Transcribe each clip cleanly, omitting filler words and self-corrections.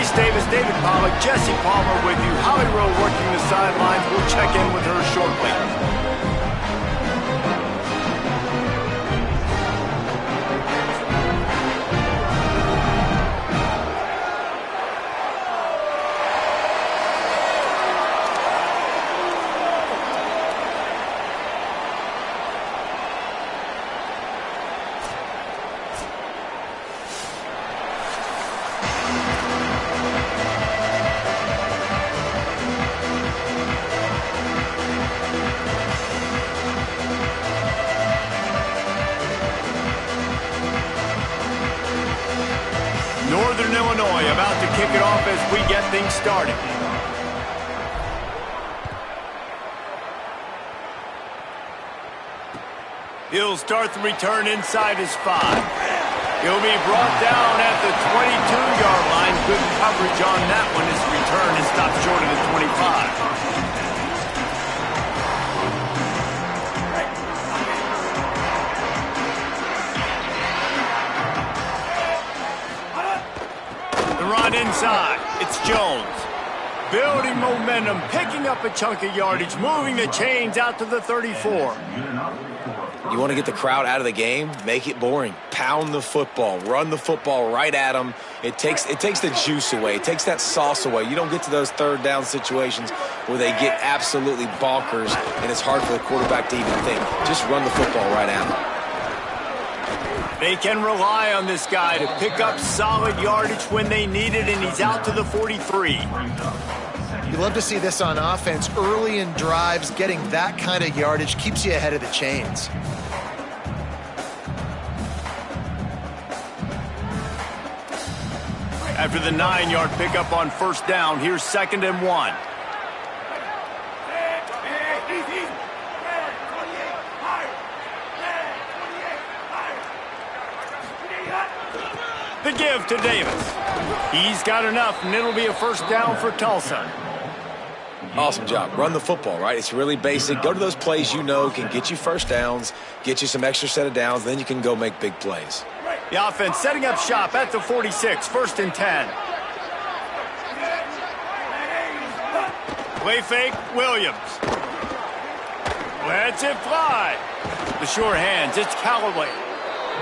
Reese Davis, David Pollock, Jesse Palmer with you. Holly Rowe working the sidelines. We'll check in with her shortly. Northern Illinois about to kick it off as we get things started. He'll start the return inside his 5. He'll be brought down at the 22-yard line. Good coverage on that one. His return is stopped short of the 25. Run inside. It's Jones. Building momentum, picking up a chunk of yardage, moving the chains out to the 34. You want to get the crowd out of the game? Make it boring. Pound the football. Run the football right at them. It takes the juice away. It takes that sauce away. You don't get to those third down situations where they get absolutely bonkers and it's hard for the quarterback to even think. Just run the football right at them. They can rely on this guy to pick up solid yardage when they need it, and he's out to the 43. You love to see this on offense. Early in drives, getting that kind of yardage keeps you ahead of the chains. After the 9-yard pickup on first down, here's 2nd and 1. The give to Davis. He's got enough, and it'll be a first down for Tulsa. Awesome job. Run the football, right? It's really basic. Go to those plays you know can get you first downs, get you some extra set of downs, then you can go make big plays. The offense setting up shop at the 46, 1st and 10. Play fake, Williams. Lets it fly. The sure hands, it's Callaway.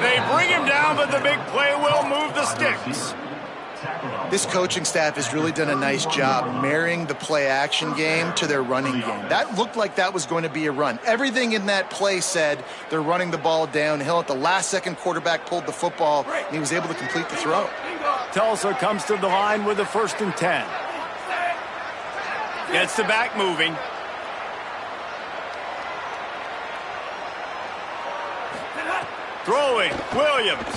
They bring him down, but the big play will move the sticks. This coaching staff has really done a nice job marrying the play-action game to their running game. That looked like that was going to be a run. Everything in that play said they're running the ball downhill. At the last second, quarterback pulled the football, and he was able to complete the throw. Tulsa comes to the line with a 1st and 10. Gets the back moving. Throwing, Williams.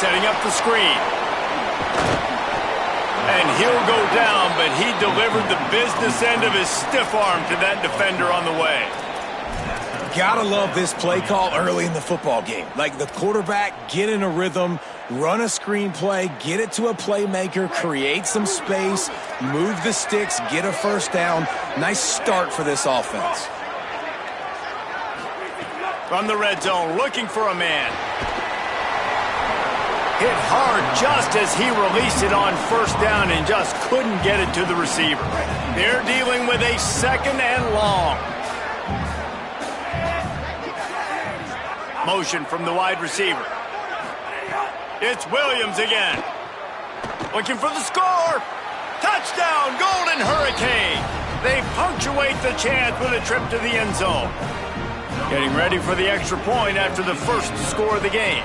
Setting up the screen. And he'll go down, but he delivered the business end of his stiff arm to that defender on the way. Gotta love this play call early in the football game. Like the quarterback, get in a rhythm, run a screen play, get it to a playmaker, create some space, move the sticks, get a first down. Nice start for this offense. From the red zone, looking for a man. Hit hard just as he released it on first down and just couldn't get it to the receiver. They're dealing with a 2nd and long. Motion from the wide receiver. It's Williams again. Looking for the score. Touchdown, Golden Hurricane. They punctuate the chance with a trip to the end zone. Getting ready for the extra point after the first score of the game.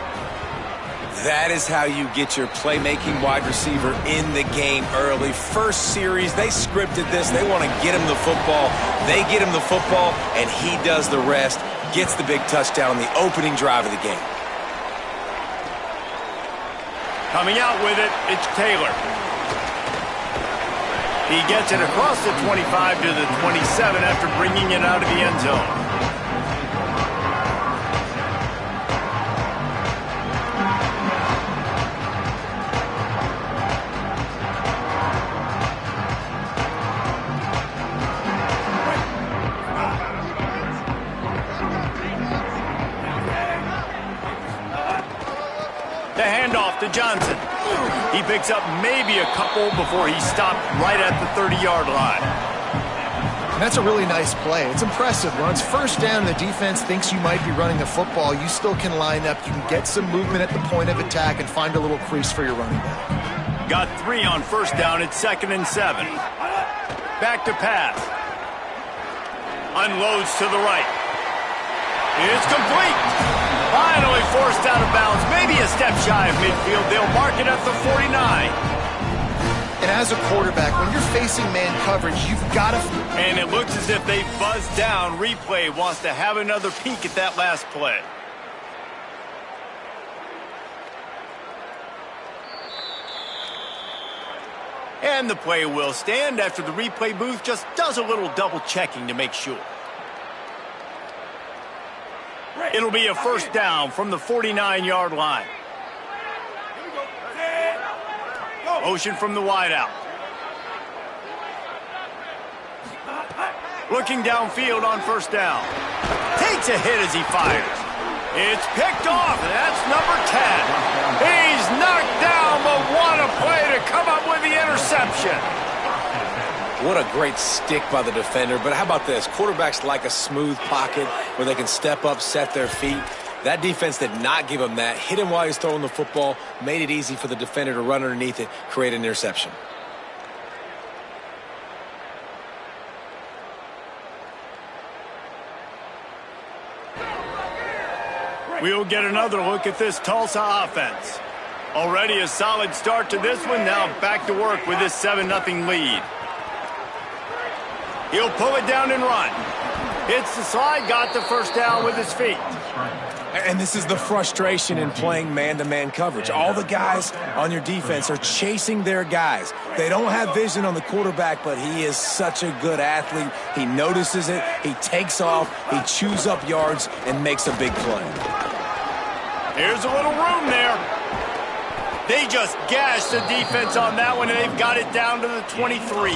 That is how you get your playmaking wide receiver in the game early. First series, they scripted this. They want to get him the football. They get him the football, and he does the rest. Gets the big touchdown on the opening drive of the game. Coming out with it, it's Taylor. He gets it across the 25 to the 27 after bringing it out of the end zone. The handoff to Johnson. He picks up maybe a couple before he stopped right at the 30-yard line. And that's a really nice play. It's impressive. When it's first down and the defense thinks you might be running the football, you still can line up. You can get some movement at the point of attack and find a little crease for your running back. Got 3 on first down. It's 2nd and 7. Back to pass. Unloads to the right. It's complete. Finally forced out of bounds. Maybe a step shy of midfield. They'll mark it at the 49. And as a quarterback, when you're facing man coverage, you've got to... And it looks as if they buzzed down. Replay wants to have another peek at that last play. And the play will stand after the replay booth just does a little double checking to make sure. It'll be a first down from the 49-yard line. Motion from the wideout. Looking downfield on first down. Takes a hit as he fires. It's picked off, and that's number 10. He's knocked down, but what a play to come up with the interception. What a great stick by the defender. But how about this? Quarterbacks like a smooth pocket where they can step up, set their feet. That defense did not give him that. Hit him while he's throwing the football, made it easy for the defender to run underneath it, create an interception. We'll get another look at this Tulsa offense. Already a solid start to this one. Now back to work with this 7-0 lead. He'll pull it down and run. Hits the slide, got the first down with his feet. And this is the frustration in playing man-to-man coverage. All the guys on your defense are chasing their guys. They don't have vision on the quarterback, but he is such a good athlete. He notices it, he takes off, he chews up yards, and makes a big play. Here's a little room there. They just gashed the defense on that one, and they've got it down to the 23.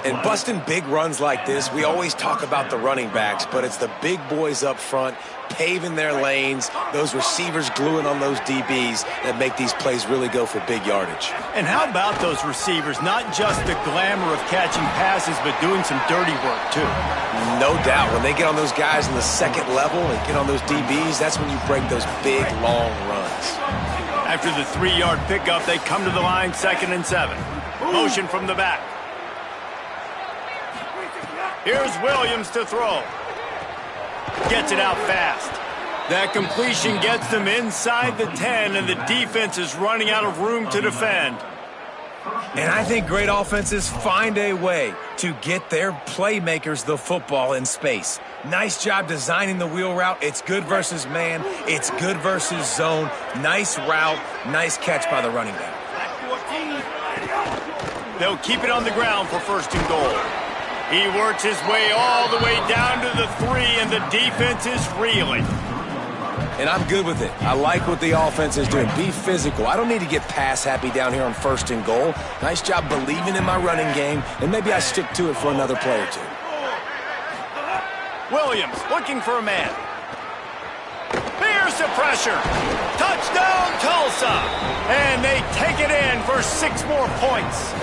And busting big runs like this, we always talk about the running backs, but it's the big boys up front paving their lanes, those receivers gluing on those DBs that make these plays really go for big yardage. And how about those receivers? Not just the glamour of catching passes, but doing some dirty work, too. No doubt. When they get on those guys in the second level and get on those DBs, that's when you break those big, long runs. After the 3-yard pickup, they come to the line, 2nd and 7. Motion from the back. Here's Williams to throw. Gets it out fast. That completion gets them inside the 10, and the defense is running out of room to defend. And I think great offenses find a way to get their playmakers the football in space. Nice job designing the wheel route. It's good versus man. It's good versus zone. Nice route. Nice catch by the running back. They'll keep it on the ground for 1st and goal. He works his way all the way down to the 3, and the defense is reeling. And I'm good with it. I like what the offense is doing. Be physical. I don't need to get pass happy down here on 1st and goal. Nice job believing in my running game, and maybe I stick to it for another play or two. Williams looking for a man. Here's the pressure. Touchdown, Tulsa. And they take it in for 6 more points.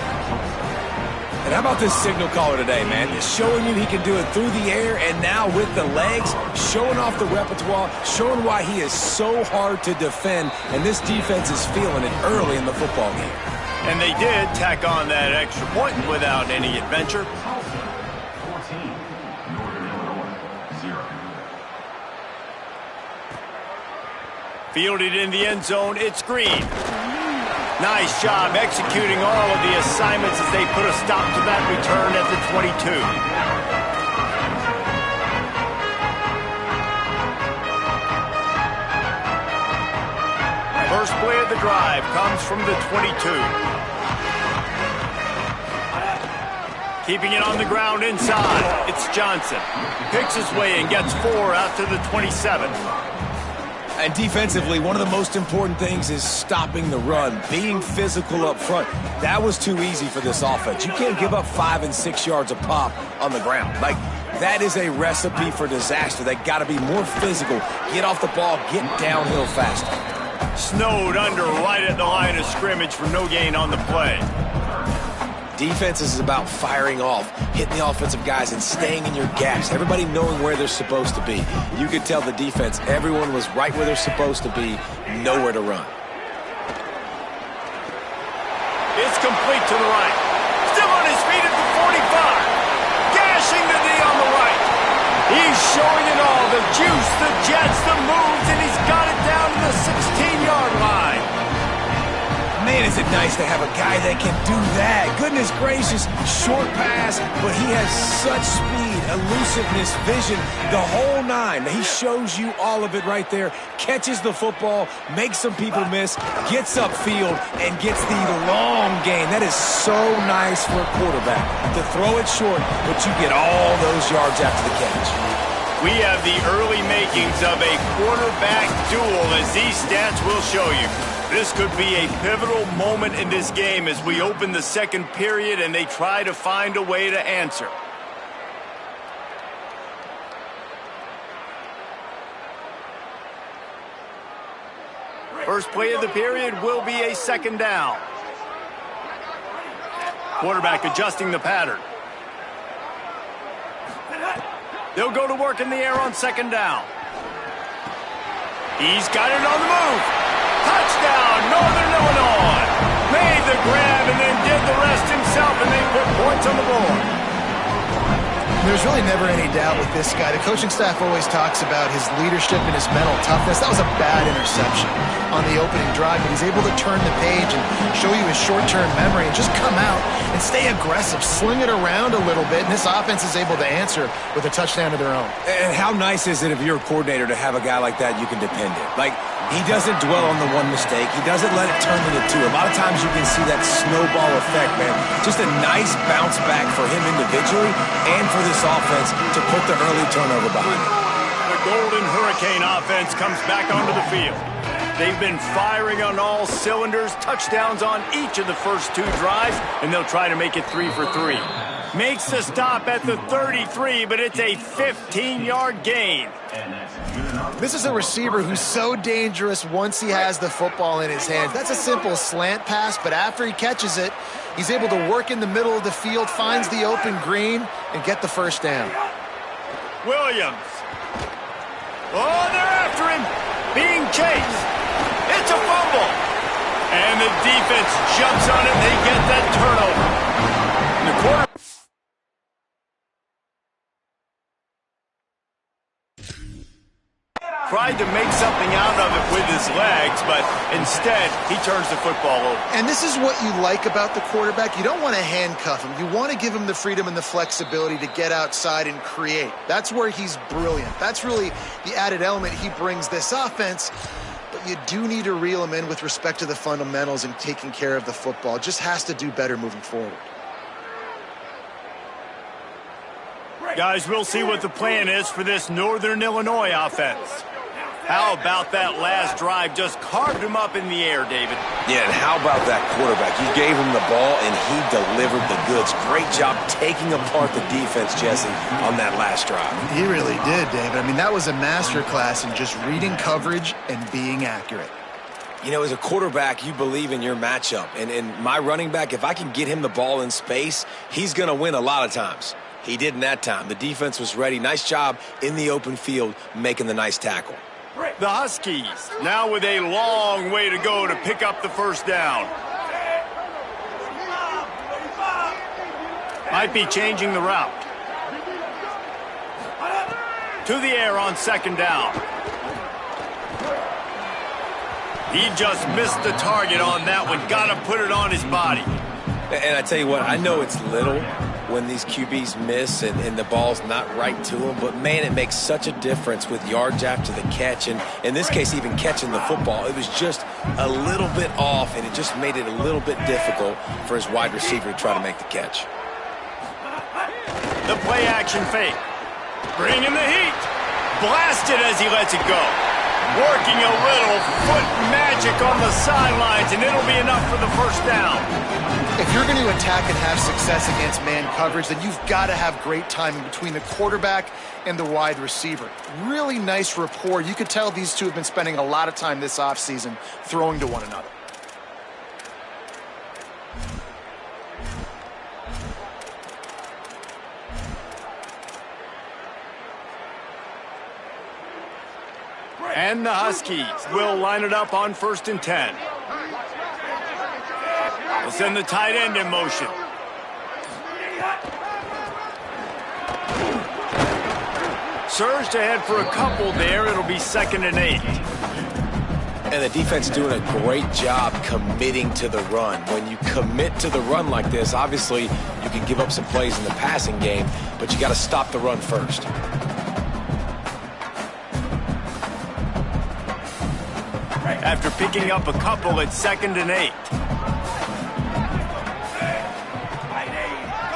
And how about this signal caller today, man? It's showing you he can do it through the air and now with the legs, showing off the repertoire, showing why he is so hard to defend, and this defense is feeling it early in the football game. And they did tack on that extra point without any adventure. Fielded in the end zone, it's Green. Nice job executing all of the assignments as they put a stop to that return at the 22. First play of the drive comes from the 22. Keeping it on the ground inside, it's Johnson. Picks his way and gets 4 out to the 27. And defensively, one of the most important things is stopping the run, being physical up front. That was too easy for this offense. You can't give up 5 and 6 yards a pop on the ground. Like, that is a recipe for disaster. They got to be more physical, get off the ball, get downhill faster. Snowed under right at the line of scrimmage for no gain on the play. Defense is about firing off, hitting the offensive guys, and staying in your gaps. Everybody knowing where they're supposed to be. You could tell the defense, everyone was right where they're supposed to be, nowhere to run. It's complete to the right. Still on his feet at the 45. Gashing the knee on the right. He's showing it all. The juice, the jets, the moves, and he's got it down to the 16-yard line. Man, is it nice to have a guy that can do that. Goodness gracious, short pass, but he has such speed, elusiveness, vision, the whole nine. He shows you all of it right there. Catches the football, makes some people miss, gets upfield, and gets the long gain. That is so nice for a quarterback to throw it short, but you get all those yards after the catch. We have the early makings of a quarterback duel, as these stats will show you. This could be a pivotal moment in this game as we open the second period and they try to find a way to answer. First play of the period will be a second down. Quarterback adjusting the pattern. They'll go to work in the air on second down. He's got it on the move. Touchdown, Northern Illinois. Made the grab and then did the rest himself, and they put points on the board. There's really never any doubt with this guy. The coaching staff always talks about his leadership and his mental toughness. That was a bad interception on the opening drive, but he's able to turn the page and show you his short-term memory and just come out and stay aggressive, sling it around a little bit, and this offense is able to answer with a touchdown of their own. And how nice is it if you're a coordinator to have a guy like that you can depend on? Like, he doesn't dwell on the one mistake. He doesn't let it turn into two. A lot of times you can see that snowball effect, man. Just a nice bounce back for him individually and for this offense to put the early turnover behind him. The Golden Hurricane offense comes back onto the field. They've been firing on all cylinders, touchdowns on each of the first two drives, and they'll try to make it 3 for 3. Makes the stop at the 33, but it's a 15-yard gain. This is a receiver who's so dangerous once he has the football in his hands. That's a simple slant pass, but after he catches it, he's able to work in the middle of the field, finds the open green, and get the first down. Williams. Oh, they're after him. Being chased. It's a fumble. And the defense jumps on it. They get that turnover. And the quarterback tried to make something out of it with his legs, but instead he turns the football over. And this is what you like about the quarterback. You don't want to handcuff him. You want to give him the freedom and the flexibility to get outside and create. That's where he's brilliant. That's really the added element he brings this offense. But you do need to reel him in with respect to the fundamentals and taking care of the football. Just has to do better moving forward. Guys, we'll see what the plan is for this Northern Illinois offense. How about that last drive? Just carved him up in the air, David. Yeah, and how about that quarterback? You gave him the ball, and he delivered the goods. Great job taking apart the defense, Jesse, on that last drive. He really did, David. I mean, that was a masterclass in just reading coverage and being accurate. You know, as a quarterback, you believe in your matchup. And my running back, if I can get him the ball in space, he's going to win a lot of times. He did in that time. The defense was ready. Nice job in the open field making the nice tackle. The Huskies now with a long way to go to pick up the first down. Might be changing the route. To the air on second down. He just missed the target on that one. Got to put it on his body. And I tell you what, I know it's little when these QBs miss and the ball's not right to them, but man, it makes such a difference with yards after the catch, and in this case, even catching the football. It was just a little bit off, and it just made it a little bit difficult for his wide receiver to try to make the catch. The play action fake. Bringing the heat. Blasted as he lets it go. Working a little foot magic on the sidelines, and it'll be enough for the first down. If you're going to attack and have success against man coverage, then you've got to have great timing between the quarterback and the wide receiver. Really nice rapport. You could tell these two have been spending a lot of time this offseason throwing to one another. And the Huskies will line it up on 1st and 10. They'll send the tight end in motion. Surged ahead for a couple there. It'll be 2nd and 8. And the defense doing a great job committing to the run. When you commit to the run like this, obviously you can give up some plays in the passing game, but you got to stop the run first. After picking up a couple, it's 2nd and 8.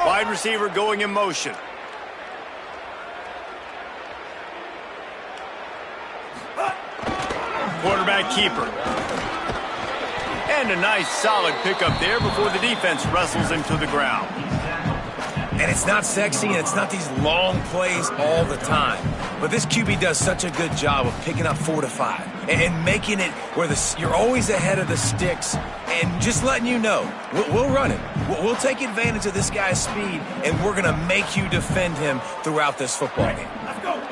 Wide receiver going in motion. Quarterback keeper. And a nice solid pickup there before the defense wrestles him to the ground. And it's not sexy, and it's not these long plays all the time. But this QB does such a good job of picking up 4 to 5 and making it where you're always ahead of the sticks and just letting you know, we'll run it. We'll take advantage of this guy's speed, and we're going to make you defend him throughout this football game.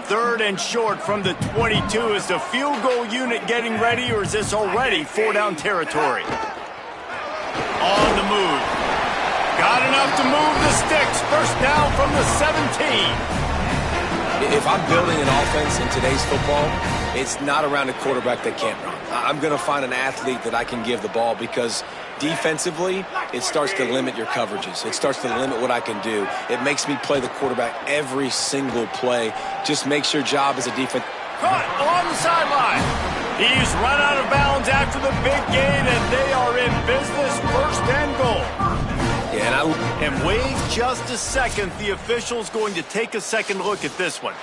3rd and short from the 22. Is the field goal unit getting ready, or is this already 4-down territory? On the move. Got enough to move the sticks. 1st down from the 17. If I'm building an offense in today's football, it's not around a quarterback that can't run. I'm going to find an athlete that I can give the ball, because defensively, it starts to limit your coverages. It starts to limit what I can do. It makes me play the quarterback every single play. Just makes your job as a defense. Caught on the sideline. He's run out of bounds after the big gain, and they are in business. 1st and goal. And wait just a second. The official's going to take a second look at this one.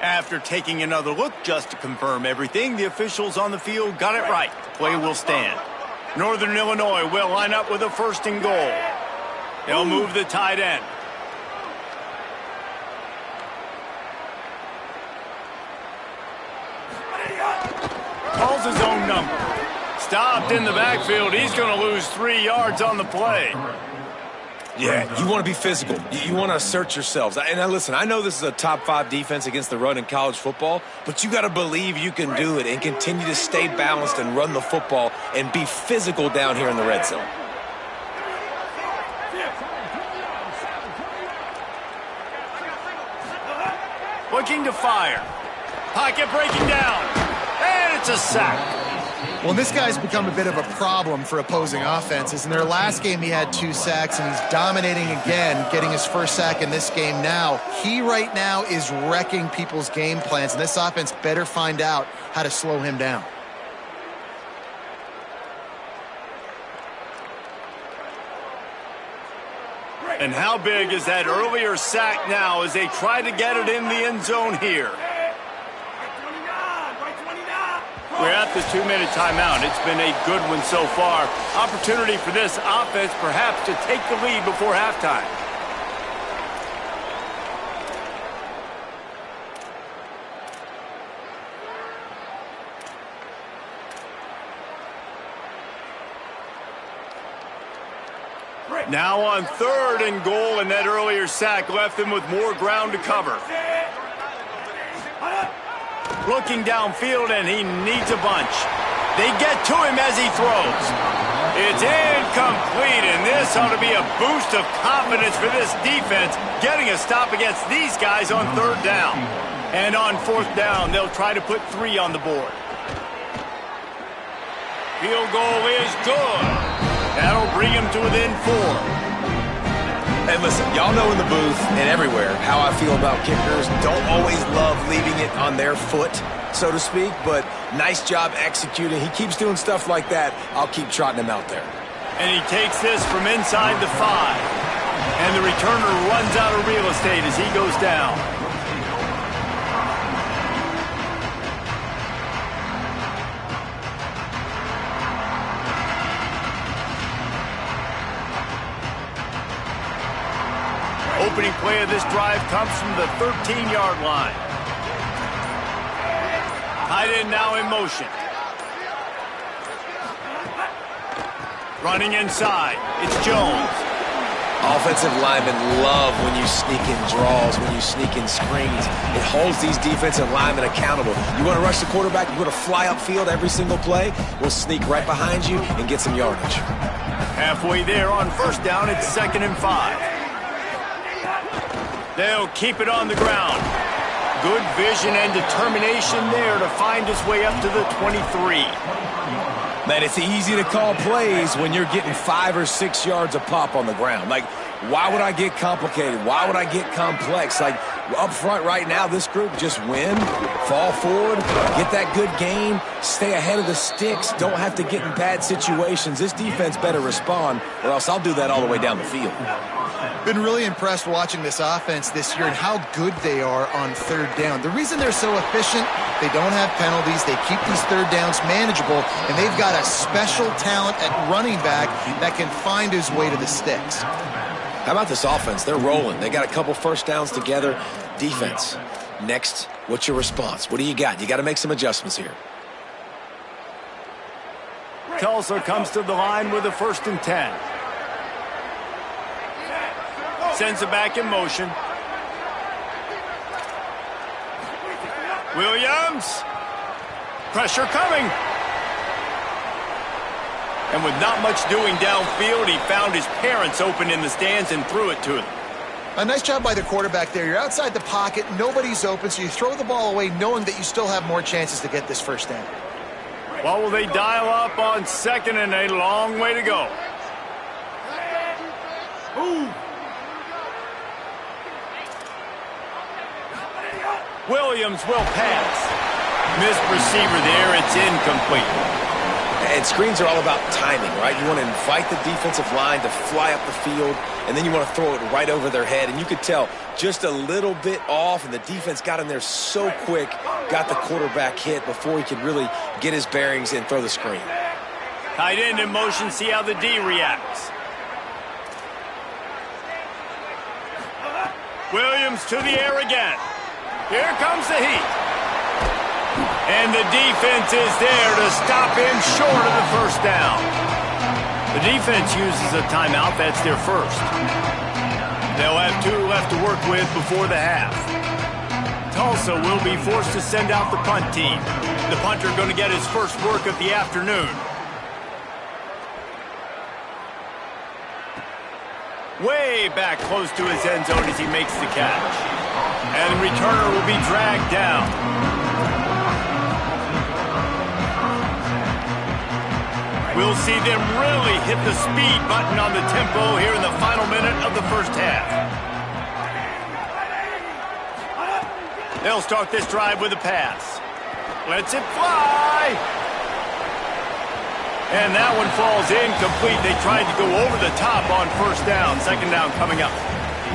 After taking another look just to confirm everything, the officials on the field got it right. The play will stand. Northern Illinois will line up with a 1st and goal. They'll move the tight end. Calls his own number. Stopped in the backfield. He's going to lose 3 yards on the play. Yeah, you want to be physical. You want to assert yourselves. And listen, I know this is a top 5 defense against the run in college football, but you got to believe you can do it and continue to stay balanced and run the football and be physical down here in the red zone. Looking to fire. Pocket breaking down. And it's a sack. Well, this guy's become a bit of a problem for opposing offenses. In their last game, he had 2 sacks, and he's dominating again, getting his 1st sack in this game now. He right now is wrecking people's game plans, and this offense better find out how to slow him down. And how big is that earlier sack now as they try to get it in the end zone here? We're at the 2-minute timeout. It's been a good one so far. Opportunity for this offense perhaps to take the lead before halftime. Now on 3rd and goal, and that earlier sack left them with more ground to cover. Looking downfield, and he needs a bunch. They get to him as he throws. It's incomplete, and this ought to be a boost of confidence for this defense, getting a stop against these guys on 3rd down. And on 4th down, they'll try to put 3 on the board. Field goal is good. That'll bring him to within 4. And listen, y'all know in the booth and everywhere how I feel about kickers. Don't always love leaving it on their foot, so to speak, but nice job executing. He keeps doing stuff like that. I'll keep trotting him out there. And he takes this from inside the 5. And the returner runs out of real estate as he goes down. Opening play of this drive comes from the 13-yard line. Tight end now in motion. Running inside, it's Jones. Offensive linemen love when you sneak in draws, when you sneak in screens. It holds these defensive linemen accountable. You want to rush the quarterback, you want to fly upfield every single play, we'll sneak right behind you and get some yardage. Halfway there on first down, it's 2nd and 5. They'll keep it on the ground. Good vision and determination there to find his way up to the 23. Man, it's easy to call plays when you're getting 5 or 6 yards a pop on the ground. Like, why would I get complicated? Why would I get complex? Like, up front right now, this group just win, fall forward, get that good game, stay ahead of the sticks, don't have to get in bad situations. This defense better respond, or else I'll do that all the way down the field. Been really impressed watching this offense this year and how good they are on third down. The reason they're so efficient, they don't have penalties, they keep these third downs manageable, and they've got a special talent at running back that can find his way to the sticks. How about this offense? They're rolling. They got a couple first downs together. Defense. Next, what's your response? What do you got? You got to make some adjustments here. Tulsa comes to the line with a 1st and 10. Sends it back in motion. Williams. Pressure coming. And with not much doing downfield, he found his parents open in the stands and threw it to them. A nice job by the quarterback there. You're outside the pocket, nobody's open, so you throw the ball away knowing that you still have more chances to get this first down. Well, will they dial up on 2nd and a long way to go? Ooh. Williams will pass. Missed receiver there. It's incomplete. And screens are all about timing, right? You want to invite the defensive line to fly up the field, and then you want to throw it right over their head. And you could tell just a little bit off, and the defense got in there so quick, got the quarterback hit before he could really get his bearings and throw the screen. Tight end in motion, see how the D reacts. Williams to the air again. Here comes the heat. And the defense is there to stop him short of the first down. The defense uses a timeout. That's their first. They'll have 2 left to work with before the half. Tulsa will be forced to send out the punt team. The punter going to get his first work of the afternoon. Way back close to his end zone as he makes the catch. And the returner will be dragged down. We'll see them really hit the speed button on the tempo here in the final minute of the first half. They'll start this drive with a pass. Lets it fly. And that one falls incomplete. They tried to go over the top on first down. 2nd down coming up.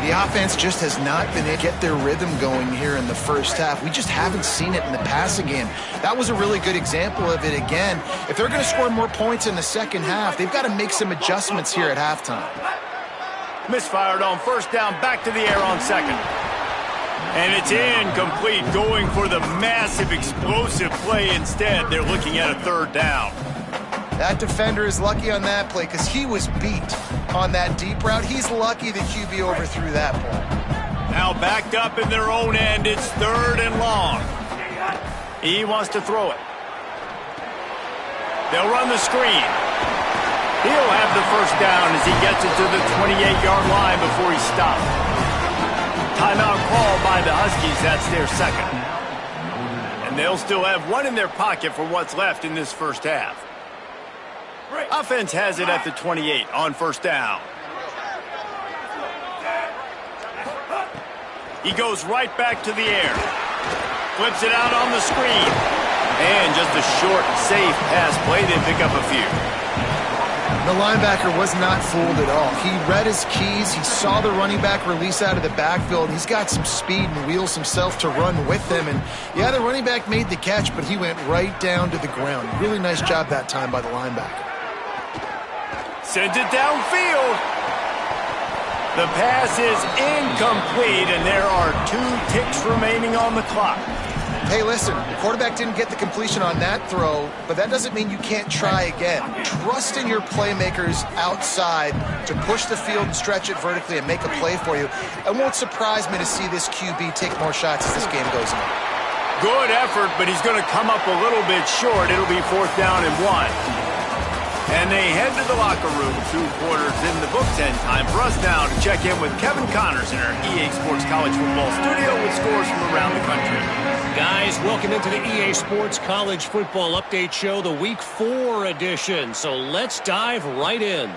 The offense just has not been able to get their rhythm going here in the first half. We just haven't seen it in the passing game. That was a really good example of it again. If they're going to score more points in the second half, they've got to make some adjustments here at halftime. Misfired on first down, back to the air on 2nd. And it's incomplete, going for the massive explosive play instead. They're looking at a 3rd down. That defender is lucky on that play because he was beat on that deep route. He's lucky the QB overthrew that ball. Now backed up in their own end. It's 3rd and long. He wants to throw it. They'll run the screen. He'll have the first down as he gets it to the 28-yard line before he stopped. Timeout call by the Huskies. That's their 2nd. And they'll still have 1 in their pocket for what's left in this first half. Offense has it at the 28 on first down. He goes right back to the air. Flips it out on the screen. And just a short, safe pass play. They pick up a few. The linebacker was not fooled at all. He read his keys. He saw the running back release out of the backfield. He's got some speed and wheels himself to run with him. And, yeah, the running back made the catch, but he went right down to the ground. Really nice job that time by the linebacker. Sends it downfield. The pass is incomplete, and there are 2 ticks remaining on the clock. Hey, listen, the quarterback didn't get the completion on that throw, but that doesn't mean you can't try again. Trust in your playmakers outside to push the field and stretch it vertically and make a play for you. It won't surprise me to see this QB take more shots as this game goes on. Good effort, but he's going to come up a little bit short. It'll be 4th down and 1. And they head to the locker room. 2 quarters in the books, and time for us now to check in with Kevin Connors in our EA Sports College Football studio with scores from around the country. Guys, welcome into the EA Sports College Football Update Show, the Week 4 edition. So let's dive right in.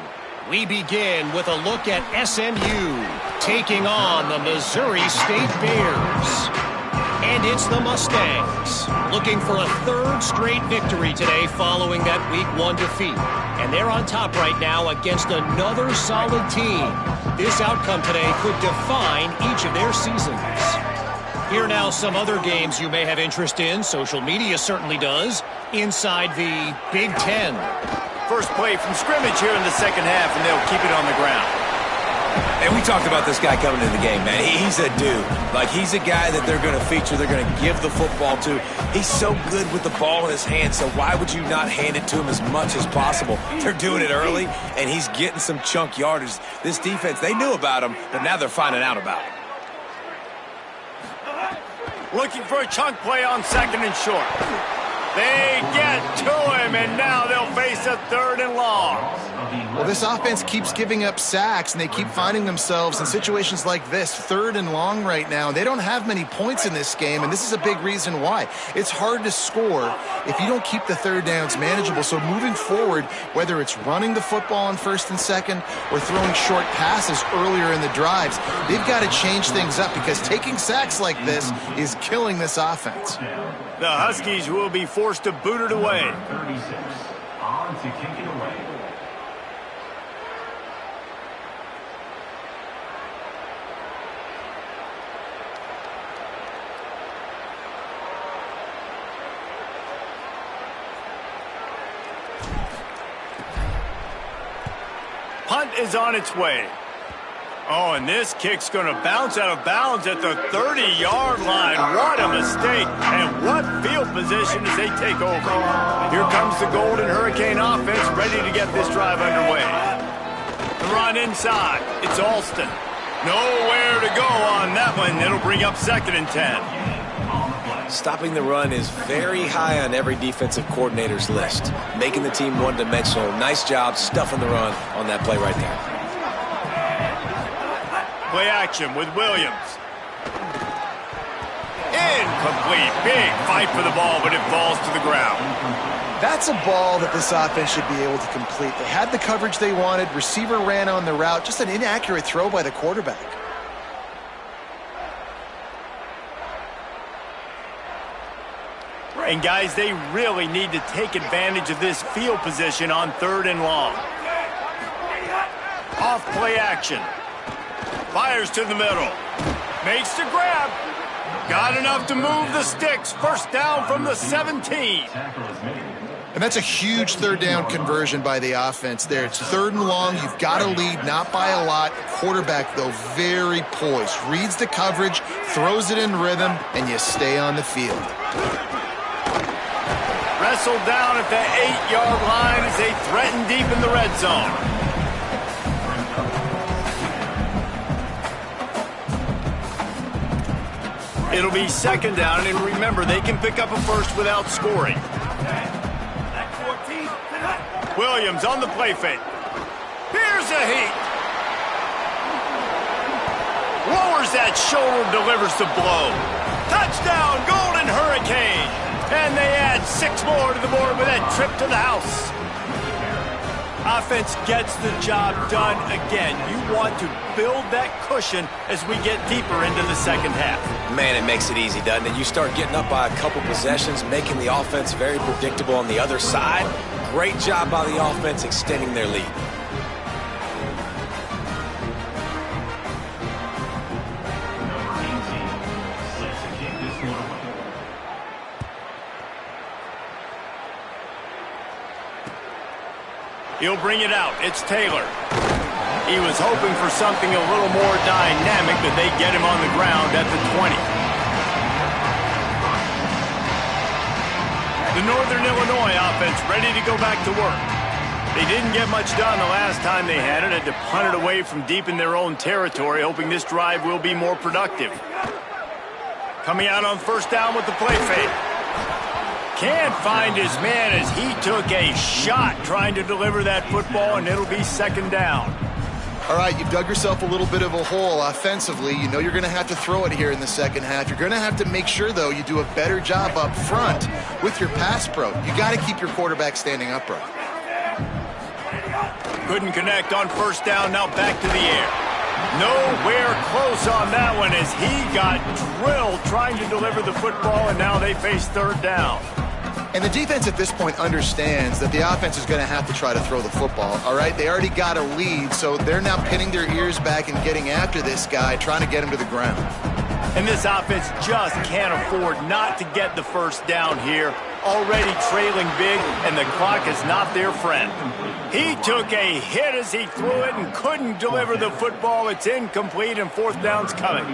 We begin with a look at SMU taking on the Missouri State Bears. And it's the Mustangs looking for a 3rd straight victory today following that Week 1 defeat. And they're on top right now against another solid team. This outcome today could define each of their seasons. Here now some other games you may have interest in. Social media certainly does. Inside the Big Ten. First play from scrimmage here in the second half, and they'll keep it on the ground. And we talked about this guy coming into the game, man. He's a dude. Like, he's a guy that they're going to feature, they're going to give the football to. He's so good with the ball in his hand, so why would you not hand it to him as much as possible? They're doing it early, and he's getting some chunk yardage. This defense, they knew about him, but now they're finding out about him. Looking for a chunk play on 2nd and short. They get to him, and now they'll face a 3rd and long. Well, this offense keeps giving up sacks, and they keep finding themselves in situations like this, 3rd and long right now. They don't have many points in this game, and this is a big reason why. It's hard to score if you don't keep the 3rd downs manageable. So moving forward, whether it's running the football on 1st and 2nd or throwing short passes earlier in the drives, they've got to change things up because taking sacks like this is killing this offense. The Huskies will be forced to boot it away. 36 on to kick it away. Punt is on its way. Oh, and this kick's going to bounce out of bounds at the 30-yard line. What a mistake, and what field position as they take over. Here comes the Golden Hurricane offense ready to get this drive underway. The run inside. It's Alston. Nowhere to go on that one. It'll bring up 2nd and 10. Stopping the run is very high on every defensive coordinator's list. Making the team one-dimensional. Nice job stuffing the run on that play right there. Play action with Williams. Incomplete. Big fight for the ball, but it falls to the ground. That's a ball that this offense should be able to complete. They had the coverage they wanted. Receiver ran on the route. Just an inaccurate throw by the quarterback. And, guys, they really need to take advantage of this field position on 3rd and long. Off play action. Fires to the middle. Makes the grab. Got enough to move the sticks. 1st down from the 17. And that's a huge 3rd down conversion by the offense there. It's 3rd and long. You've got to lead, not by a lot. Quarterback, though, very poised. Reads the coverage, throws it in rhythm, and you stay on the field. Wrestled down at the 8-yard line as they threaten deep in the red zone. It'll be 2nd down, and remember, they can pick up a first without scoring. Williams on the play fake. Here's a heat. Lowers that shoulder, delivers the blow. Touchdown, Golden Hurricane. And they add 6 more to the board with that trip to the house. offense gets the job done again. You want to build that cushion as we get deeper into the second half. Man, it makes it easy, doesn't it? You start getting up by a couple possessions, making the offense very predictable on the other side. Great job by the offense extending their lead. Number 18 set to kick this one away. He'll bring it out. It's Taylor. He was hoping for something a little more dynamic, but they get him on the ground at the 20. The Northern Illinois offense ready to go back to work. They didn't get much done the last time they had it. Had to punt it away from deep in their own territory, hoping this drive will be more productive. Coming out on first down with the play fake. Can't find his man as he took a shot trying to deliver that football, and it'll be second down. All right, you've dug yourself a little bit of a hole offensively. You know you're going to have to throw it here in the second half. You're going to have to make sure, though, you do a better job up front with your pass pro. You got to keep your quarterback standing upright. Couldn't connect on first down, now back to the air. Nowhere close on that one as he got drilled trying to deliver the football, and now they face third down. And the defense at this point understands that the offense is going to have to try to throw the football, all right? They already got a lead, so they're now pinning their ears back and getting after this guy, trying to get him to the ground. And this offense just can't afford not to get the first down here. Already trailing big, and the clock is not their friend. He took a hit as he threw it and couldn't deliver the football. It's incomplete, and fourth down's coming.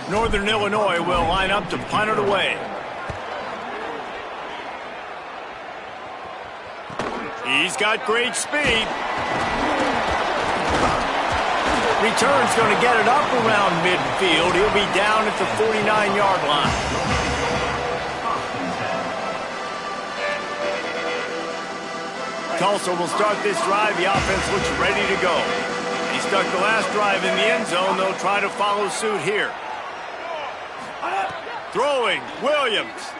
Northern Illinois will line up to punt it away. He's got great speed. Return's going to get it up around midfield. He'll be down at the 49-yard line. Tulsa will start this drive. The offense looks ready to go. He stuck the last drive in the end zone. They'll try to follow suit here. Throwing, Williams.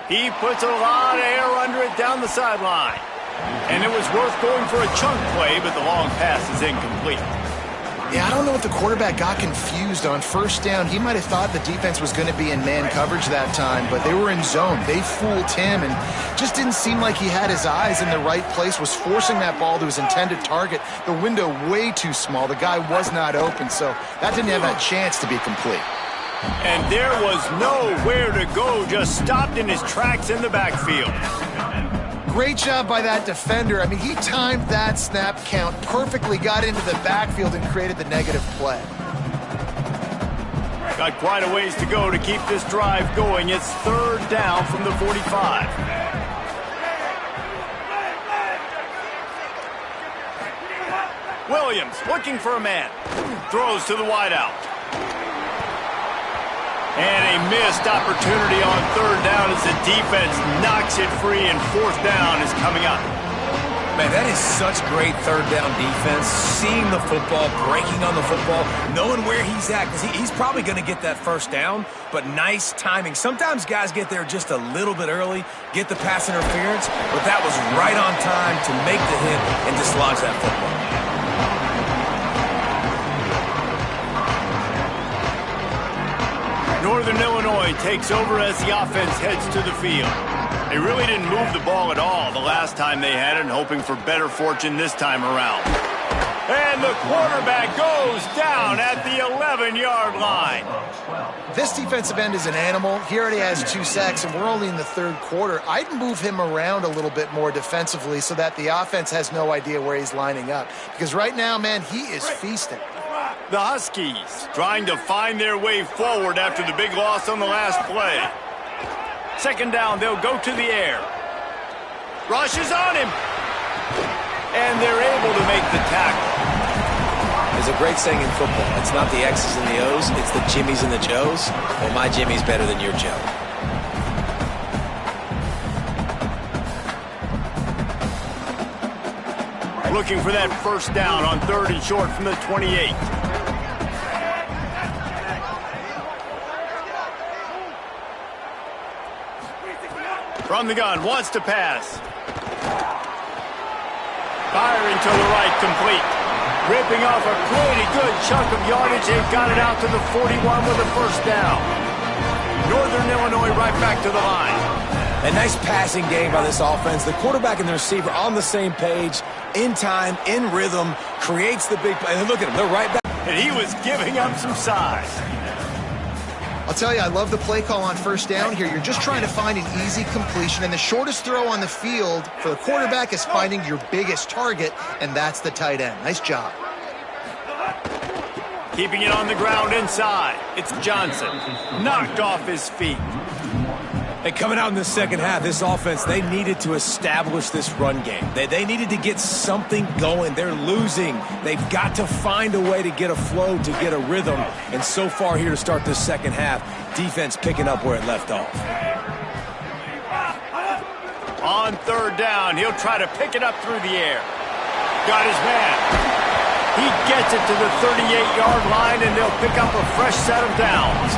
He puts a lot of air under it down the sideline. And it was worth going for a chunk play, but the long pass is incomplete. Yeah, I don't know if the quarterback got confused on first down. He might have thought the defense was going to be in man coverage that time, but they were in zone. They fooled him and just didn't seem like he had his eyes in the right place, was forcing that ball to his intended target. The window way too small. The guy was not open, so that didn't have that chance to be complete. And there was nowhere to go, just stopped in his tracks in the backfield. Great job by that defender. I mean, he timed that snap count perfectly, got into the backfield and created the negative play. Got quite a ways to go to keep this drive going. It's third down from the 45. Williams looking for a man. Throws to the wideout. And a missed opportunity on third down as the defense knocks it free, and fourth down is coming up. Man, that is such great third down defense. Seeing the football, breaking on the football, knowing where he's at, because he's probably going to get that first down, but nice timing. Sometimes guys get there just a little bit early, get the pass interference, but that was right on time to make the hit and dislodge that football. Northern Illinois takes over as the offense heads to the field. They really didn't move the ball at all the last time they had it, hoping for better fortune this time around. And the quarterback goes down at the 11-yard line. This defensive end is an animal. He already has 2 sacks, and we're only in the third quarter. I'd move him around a little bit more defensively so that the offense has no idea where he's lining up. Because right now, man, he is feasting. The Huskies trying to find their way forward after the big loss on the last play. Second down, they'll go to the air. Rush is on him. And they're able to make the tackle. There's a great saying in football. It's not the X's and the O's, it's the Jimmies and the Joes. Well, my Jimmy's better than your Joe. Looking for that first down on third and short from the 28. From the gun, wants to pass. Firing to the right, complete. Ripping off a pretty good chunk of yardage. They've got it out to the 41 with a first down. Northern Illinois right back to the line. A nice passing game by this offense. The quarterback and the receiver on the same page, in time, in rhythm, creates the big play. And look at them, they're right back. And he was giving up some size. I'll tell you, I love the play call on first down here. You're just trying to find an easy completion, and the shortest throw on the field for the quarterback is finding your biggest target, and that's the tight end. Nice job. Keeping it on the ground inside. It's Johnson. Knocked off his feet. And coming out in the second half, this offense, they needed to establish this run game. They needed to get something going. They're losing. They've got to find a way to get a flow, to get a rhythm. And so far here to start this second half, defense picking up where it left off. On third down, he'll try to pick it up through the air. Got his man. He gets it to the 38-yard line, and they'll pick up a fresh set of downs.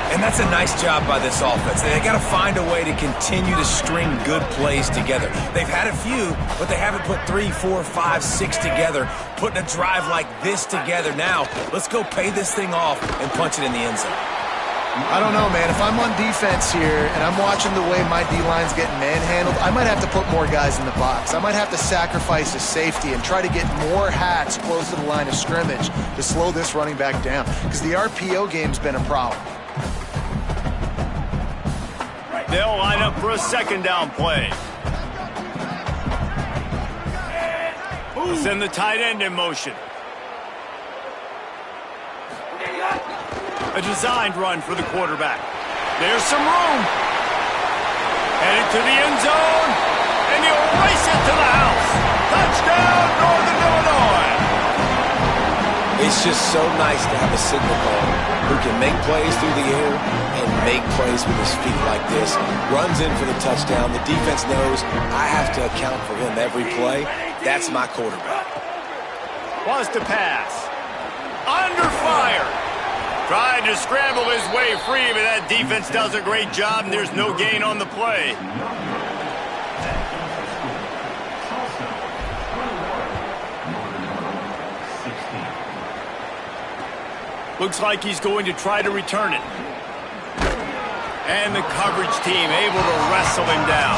And that's a nice job by this offense. They got to find a way to continue to string good plays together. They've had a few, but they haven't put 3, 4, 5, 6 together. Putting a drive like this together now, let's go pay this thing off and punch it in the end zone. I don't know, man. If I'm on defense here and I'm watching the way my D-line's getting manhandled, I might have to put more guys in the box. I might have to sacrifice a safety and try to get more hats close to the line of scrimmage to slow this running back down, because the RPO game's been a problem. They'll line up for a second down play. Send the tight end in motion. A designed run for the quarterback. There's some room. Headed to the end zone, and he'll race it to the house. Touchdown, Northern Illinois. It's just so nice to have a signal caller who can make plays through the air and make plays with his feet like this. Runs in for the touchdown. The defense knows I have to account for him every play. That's my quarterback. Wants to pass. Under fire. Tried to scramble his way free, but that defense does a great job, and there's no gain on the play. Looks like he's going to try to return it. And the coverage team able to wrestle him down.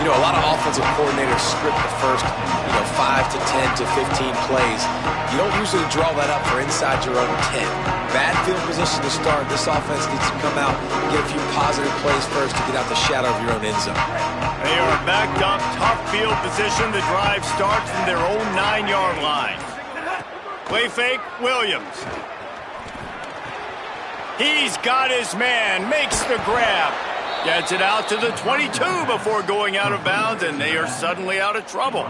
You know, a lot of offensive coordinators script the first, 5 to 10 to 15 plays. You don't usually draw that up for inside your own 10. Bad field position to start. This offense needs to come out and get a few positive plays first to get out the shadow of your own end zone. They are backed up, tough field position. The drive starts from their own 9-yard line. Play fake, Williams. He's got his man, makes the grab. Gets it out to the 22 before going out of bounds, and they are suddenly out of trouble.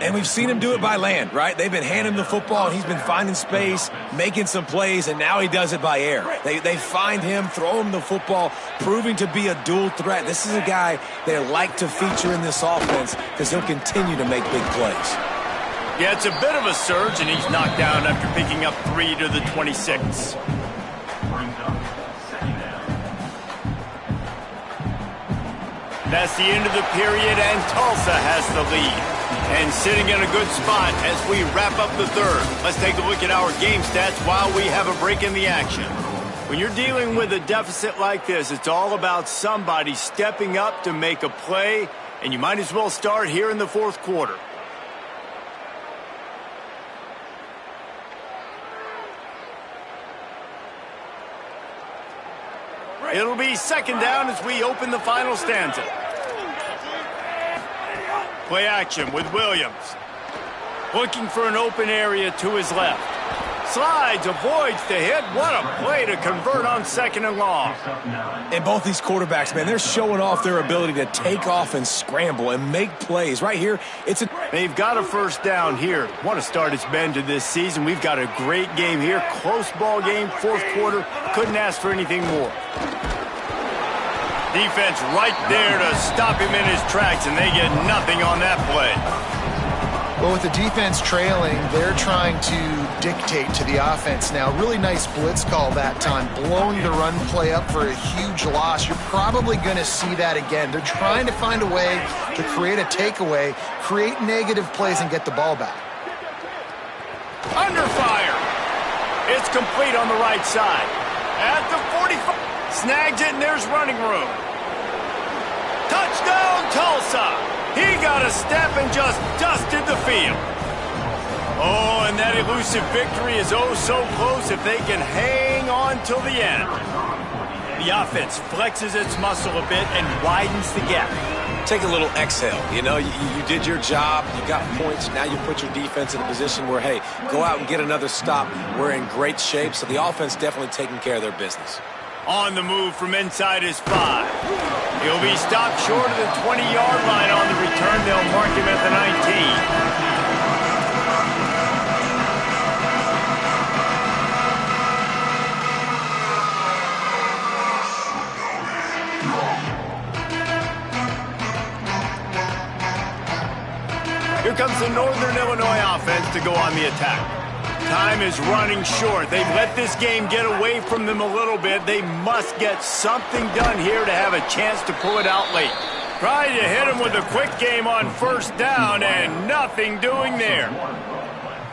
And we've seen him do it by land, right? They've been handing him the football, and he's been finding space, making some plays, and now he does it by air. They find him, throw him the football, proving to be a dual threat. This is a guy they like to feature in this offense because he'll continue to make big plays. Yeah, it's a bit of a surge, and he's knocked down after picking up 3 to the 26. That's the end of the period, and Tulsa has the lead. And sitting in a good spot as we wrap up the third. Let's take a look at our game stats while we have a break in the action. When you're dealing with a deficit like this, it's all about somebody stepping up to make a play, and you might as well start here in the fourth quarter. It'll be second down as we open the final stanza. Play action with Williams. Looking for an open area to his left. Slides, avoids the hit. What a play to convert on second and long. And both these quarterbacks, man, they're showing off their ability to take off and scramble and make plays. Right here, They've got a first down here. What a start it's been to this season. We've got a great game here. Close ball game, fourth quarter. Couldn't ask for anything more. Defense right there to stop him in his tracks, and they get nothing on that play. Well, with the defense trailing, they're trying to dictate to the offense now. Really nice blitz call that time, blowing the run play up for a huge loss. You're probably going to see that again. They're trying to find a way to create a takeaway, create negative plays, and get the ball back. Under fire. It's complete on the right side. At the 45. Snags it, and there's running room. Touchdown, Tulsa. He got a step and just dusted the field. Oh, and that elusive victory is oh so close if they can hang on till the end. The offense flexes its muscle a bit and widens the gap. Take a little exhale. You know, you did your job. You got points. Now you put your defense in a position where, hey, go out and get another stop. We're in great shape, so the offense definitely taking care of their business. On the move from inside his 5. He'll be stopped short of the 20-yard line on the return. They'll mark him at the 19. Here comes the Northern Illinois offense to go on the attack. Time is running short. They've let this game get away from them a little bit. They must get something done here to have a chance to pull it out late. Try to hit him with a quick game on first down, and nothing doing there.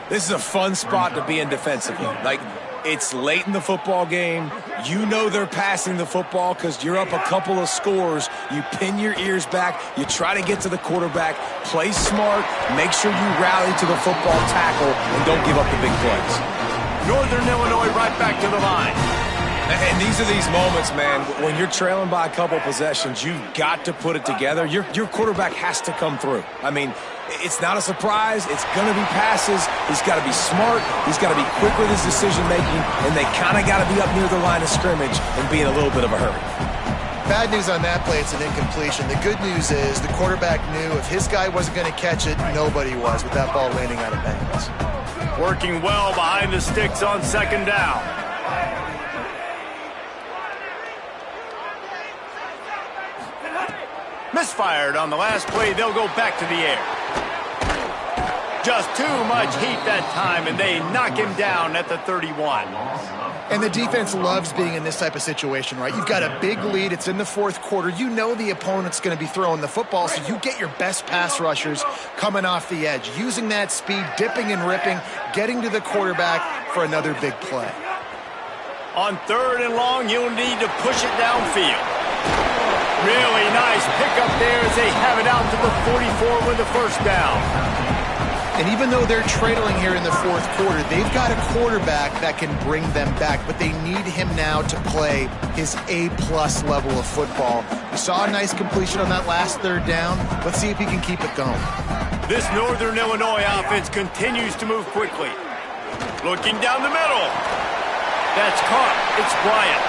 This is a fun spot to be in defensively. Like, it's late in the football game. You know they're passing the football because you're up a couple of scores. You pin your ears back. You try to get to the quarterback. Play smart. Make sure you rally to the football tackle and don't give up the big plays. Northern Illinois right back to the line. And these are these moments, man, when you're trailing by a couple possessions, you've got to put it together. Your quarterback has to come through. I mean, it's not a surprise. It's going to be passes. He's got to be smart. He's got to be quick with his decision-making, and they kind of got to be up near the line of scrimmage and be in a little bit of a hurry. Bad news on that play, it's an incompletion. The good news is the quarterback knew if his guy wasn't going to catch it, nobody was with that ball landing out of bounds. Working well behind the sticks on second down. Misfired on the last play. They'll go back to the air. Just too much heat that time, and they knock him down at the 31. And the defense loves being in this type of situation, right? You've got a big lead. It's in the fourth quarter. You know the opponent's going to be throwing the football, so you get your best pass rushers coming off the edge, using that speed, dipping and ripping, getting to the quarterback for another big play. On third and long, you'll need to push it downfield. Really nice pickup there as they have it out to the 44 with the first down. And even though they're trailing here in the fourth quarter, they've got a quarterback that can bring them back, but they need him now to play his A-plus level of football. We saw a nice completion on that last third down. Let's see if he can keep it going. This Northern Illinois offense continues to move quickly. Looking down the middle. That's caught. It's Bryant.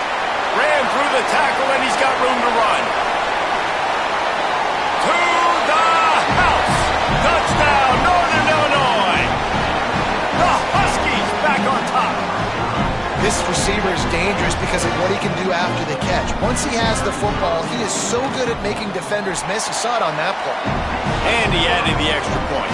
Ran through the tackle, and he's got room to run. To the house. Touchdown, Northern Illinois. The Huskies back on top. This receiver is dangerous because of what he can do after the catch. Once he has the football, he is so good at making defenders miss. You saw it on that play. And he added the extra point.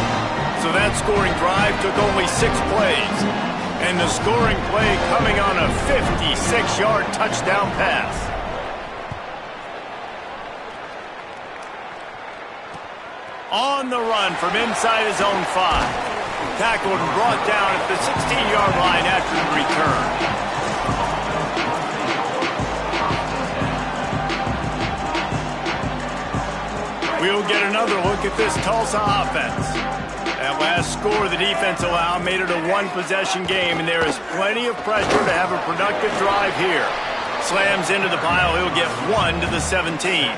So that scoring drive took only 6 plays. And the scoring play coming on a 56-yard touchdown pass. On the run from inside his own 5. Tackled and brought down at the 16-yard line after the return. We'll get another look at this Tulsa offense. That last score the defense allowed made it a one-possession game, and there is plenty of pressure to have a productive drive here. Slams into the pile. He'll get 1 to the 17.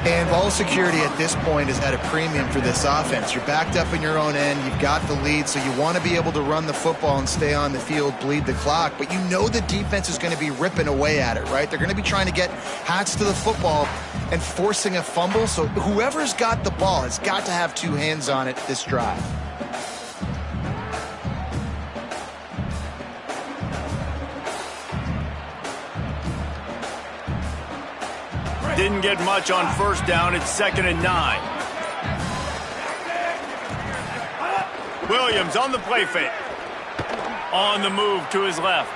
And ball security at this point is at a premium for this offense. You're backed up in your own end. You've got the lead, so you want to be able to run the football and stay on the field, bleed the clock. But you know the defense is going to be ripping away at it, right? They're going to be trying to get hats to the football and forcing a fumble. So whoever's got the ball has got to have 2 hands on it this drive. Didn't get much on first down. It's 2nd and 9. Williams on the play fake. On the move to his left.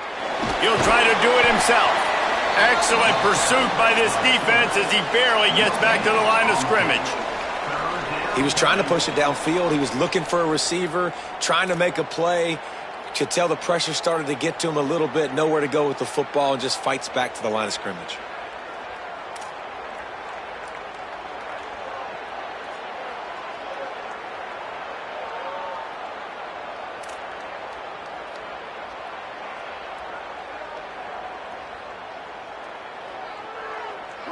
He'll try to do it himself. Excellent pursuit by this defense as he barely gets back to the line of scrimmage. He was trying to push it downfield. He was looking for a receiver, trying to make a play. Could tell the pressure started to get to him a little bit, nowhere to go with the football, and just fights back to the line of scrimmage.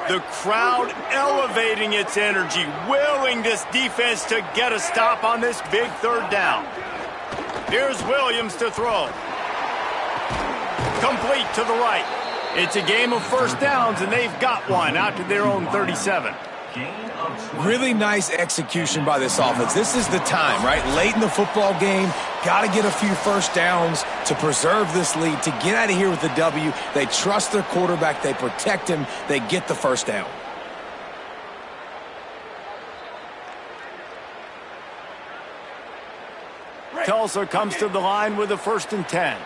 The crowd elevating its energy, willing this defense to get a stop on this big third down. Here's Williams to throw. Complete to the right. It's a game of first downs, and they've got one out to their own 37. Really nice execution by this offense. This is the time, right? Late in the football game, got to get a few first downs to preserve this lead, to get out of here with the W. They trust their quarterback. They protect him. They get the first down. Tulsa comes to the line with a 1st and 10.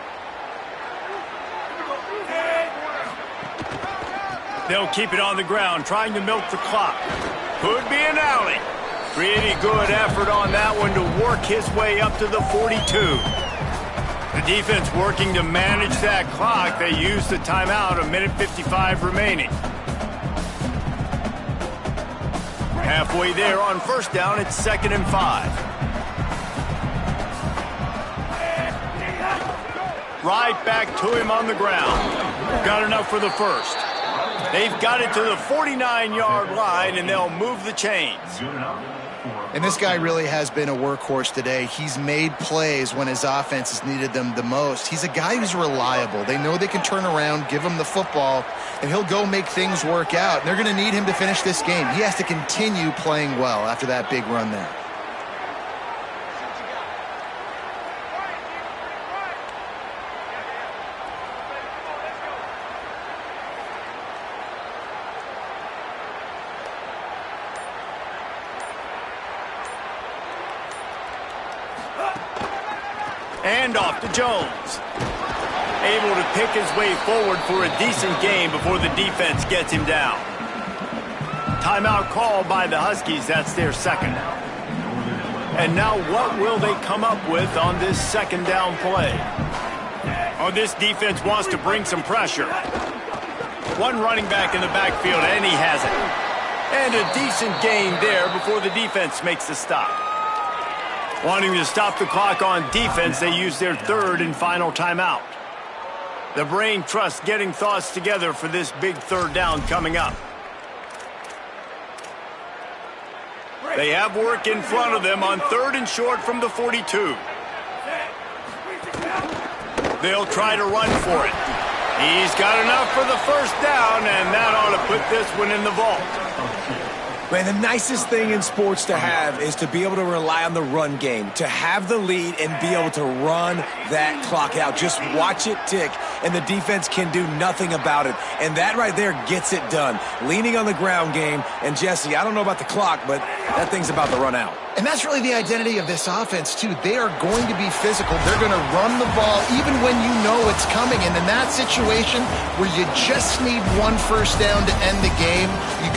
They'll keep it on the ground, trying to milk the clock. Could be an alley. Pretty good effort on that one to work his way up to the 42. The defense working to manage that clock. They use the timeout, 1:55 remaining. Halfway there on first down, it's 2nd and 5. Right back to him on the ground. Got enough for the first. They've got it to the 49-yard line, and they'll move the chains. And this guy really has been a workhorse today. He's made plays when his offense has needed them the most. He's a guy who's reliable. They know they can turn around, give him the football, and he'll go make things work out. And they're going to need him to finish this game. He has to continue playing well after that big run there. And off to Jones. Able to pick his way forward for a decent game before the defense gets him down. Timeout called by the Huskies. That's their second. And now what will they come up with on this second down play? Oh, this defense wants to bring some pressure. One running back in the backfield, and he has it. And a decent gain there before the defense makes the stop. Wanting to stop the clock on defense, they use their 3rd and final timeout. The brain trust getting thoughts together for this big 3rd down coming up. They have work in front of them on 3rd and short from the 42. They'll try to run for it. He's got enough for the first down, and that ought to put this one in the vault. Man, the nicest thing in sports to have is to be able to rely on the run game, to have the lead and be able to run that clock out. Just watch it tick, and the defense can do nothing about it. And that right there gets it done. Leaning on the ground game, and Jesse, I don't know about the clock, but that thing's about to run out. And that's really the identity of this offense, too. They are going to be physical. They're going to run the ball even when you know it's coming. And in that situation where you just need one first down to end the game, you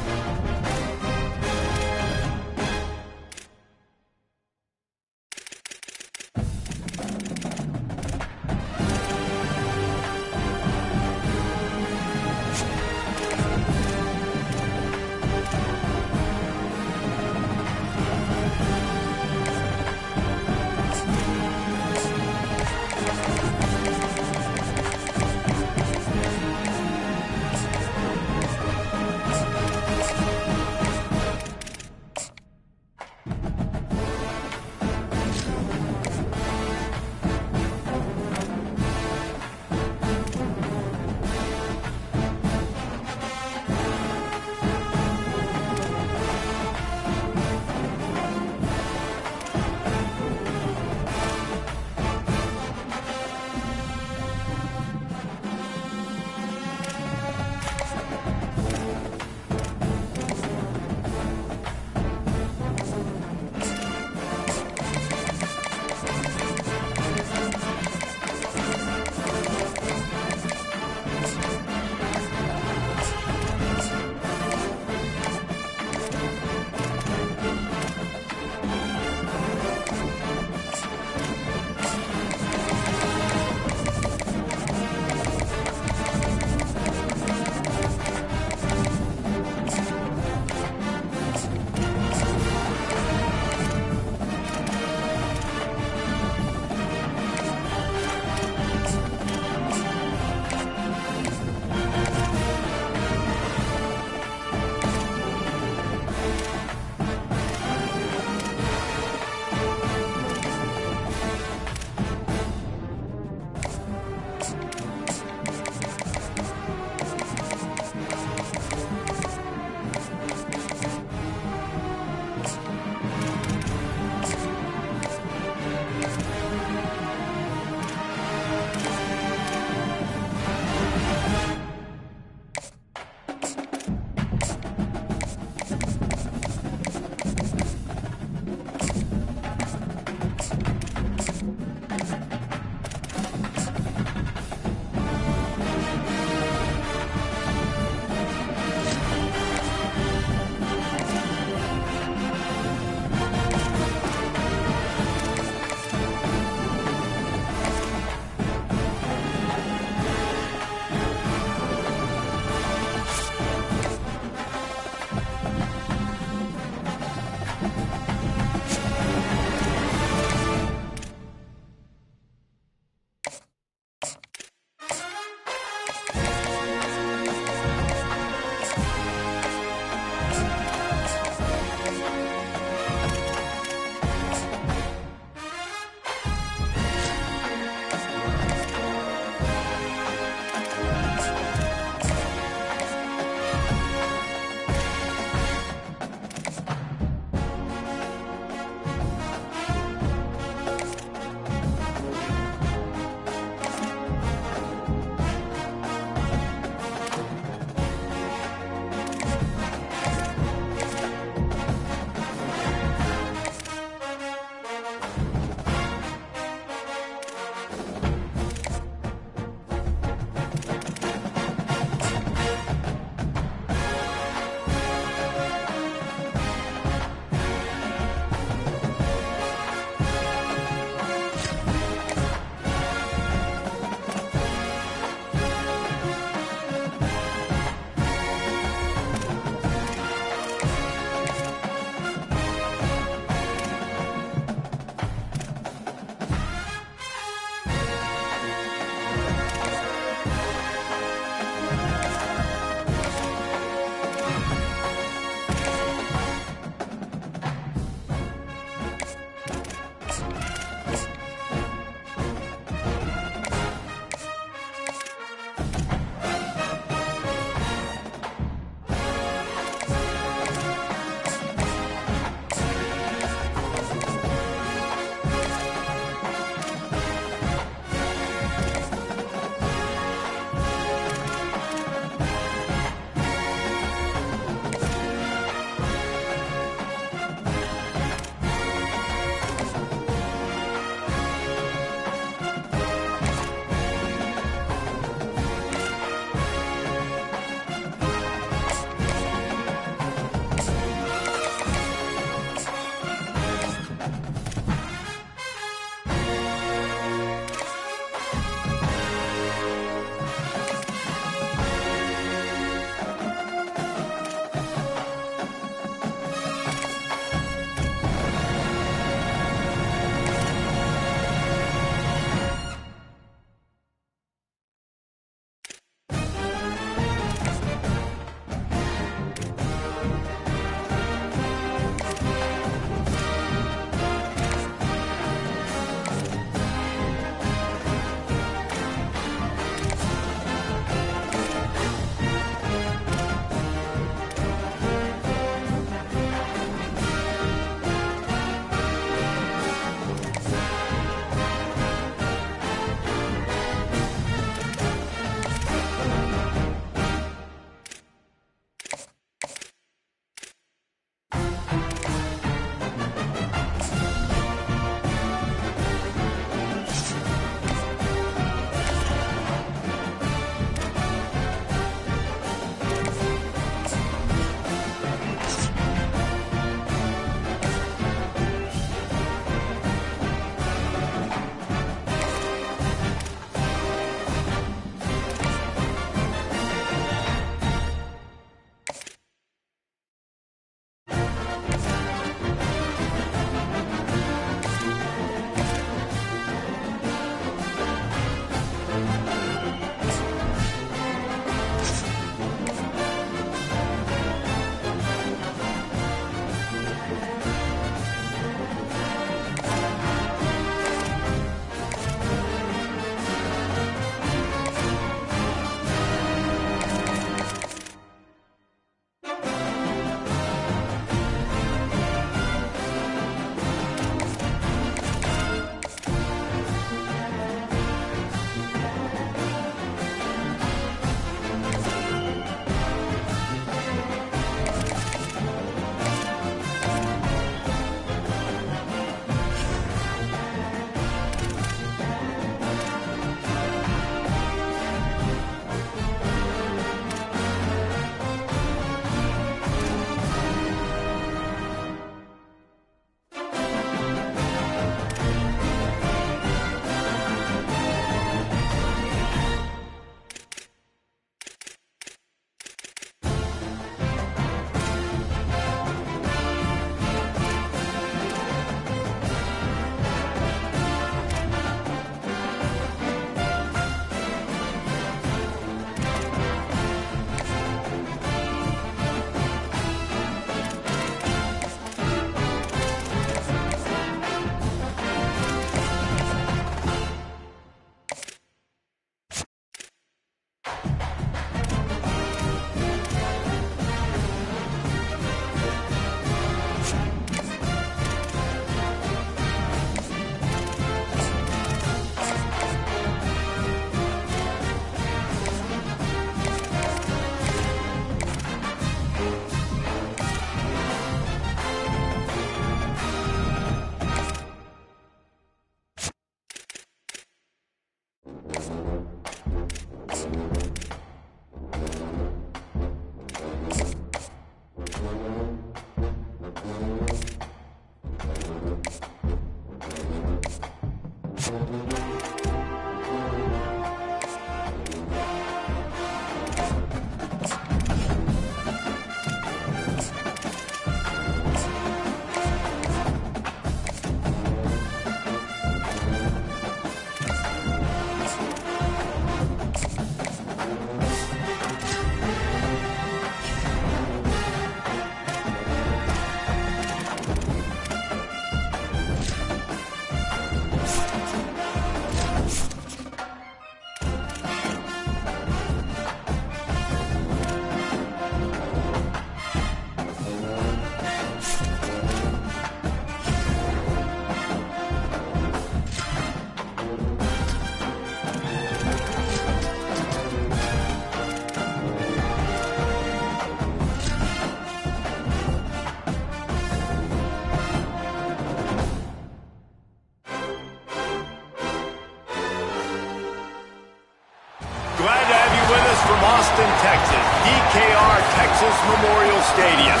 Glad to have you with us from Austin, Texas, DKR Texas Memorial Stadium.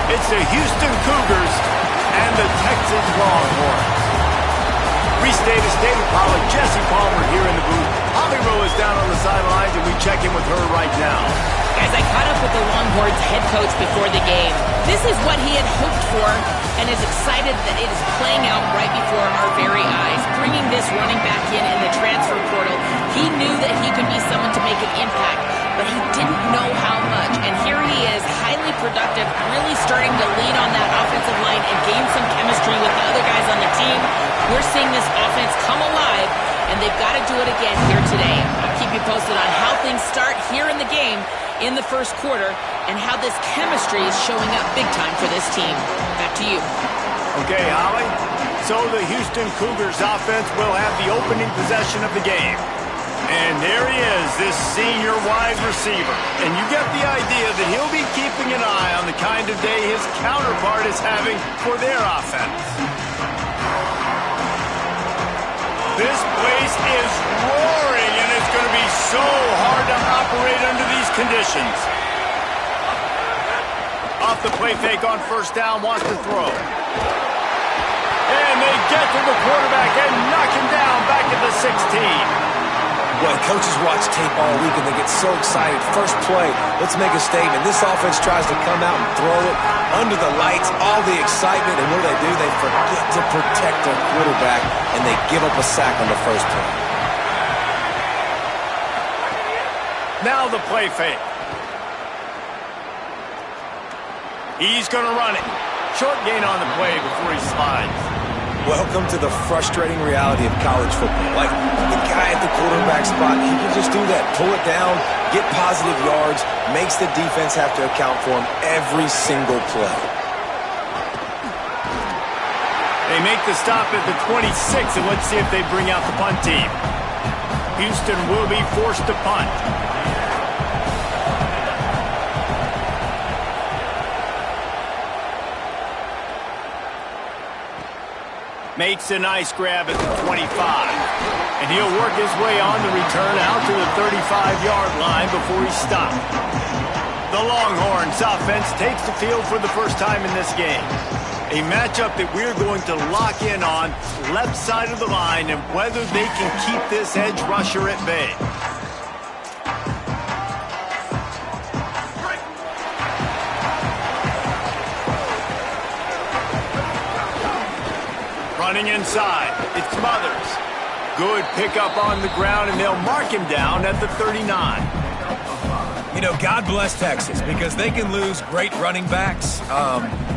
It's the Houston Cougars and the Texas Longhorns. Free State of State Pilot Jesse Palmer here in the booth. Holly Rowe is down on the sidelines, and we check in with her right now. Guys, I caught up with the Longhorns head coach before the game. This is what he had hoped for and is excited that it is playing out right before our very eyes. Bringing this running back in the transfer portal, he knew that he could be someone to make an impact, but he didn't know how much. And here he is, highly productive, really starting to lean on that offensive line and gain some chemistry with the other guys on the team. We're seeing this offense come alive, and they've got to do it again here today. I'll keep you posted on how things start here in the game in the first quarter and how this chemistry is showing up big time for this team. Back to you. Okay, Holly. So the Houston Cougars offense will have the opening possession of the game. And there he is, this senior wide receiver. And you get the idea that he'll be keeping an eye on the kind of day his counterpart is having for their offense. This place is roaring, and it's going to be so hard to operate under these conditions. Off the play fake on first down, wants to throw. And they get to the quarterback and knock him down back at the 16. Well, coaches watch tape all week and they get so excited. First play, let's make a statement. This offense tries to come out and throw it under the lights, all the excitement, and what do? They forget to protect their quarterback, and they give up a sack on the first play. Now the play fake. He's going to run it. Short gain on the play before he slides. Welcome to the frustrating reality of college football. Like, the guy at the quarterback spot, he can just do that. Pull it down, get positive yards, makes the defense have to account for him every single play. They make the stop at the 26, and let's see if they bring out the punt team. Houston will be forced to punt. Makes a nice grab at the 25. And he'll work his way on the return out to the 35-yard line before he's stopped. The Longhorns offense takes the field for the first time in this game. A matchup that we're going to lock in on, left side of the line, and whether they can keep this edge rusher at bay. Running inside, it's Mothers. Good pickup on the ground, and they'll mark him down at the 39. You know, God bless Texas, because they can lose great running backs,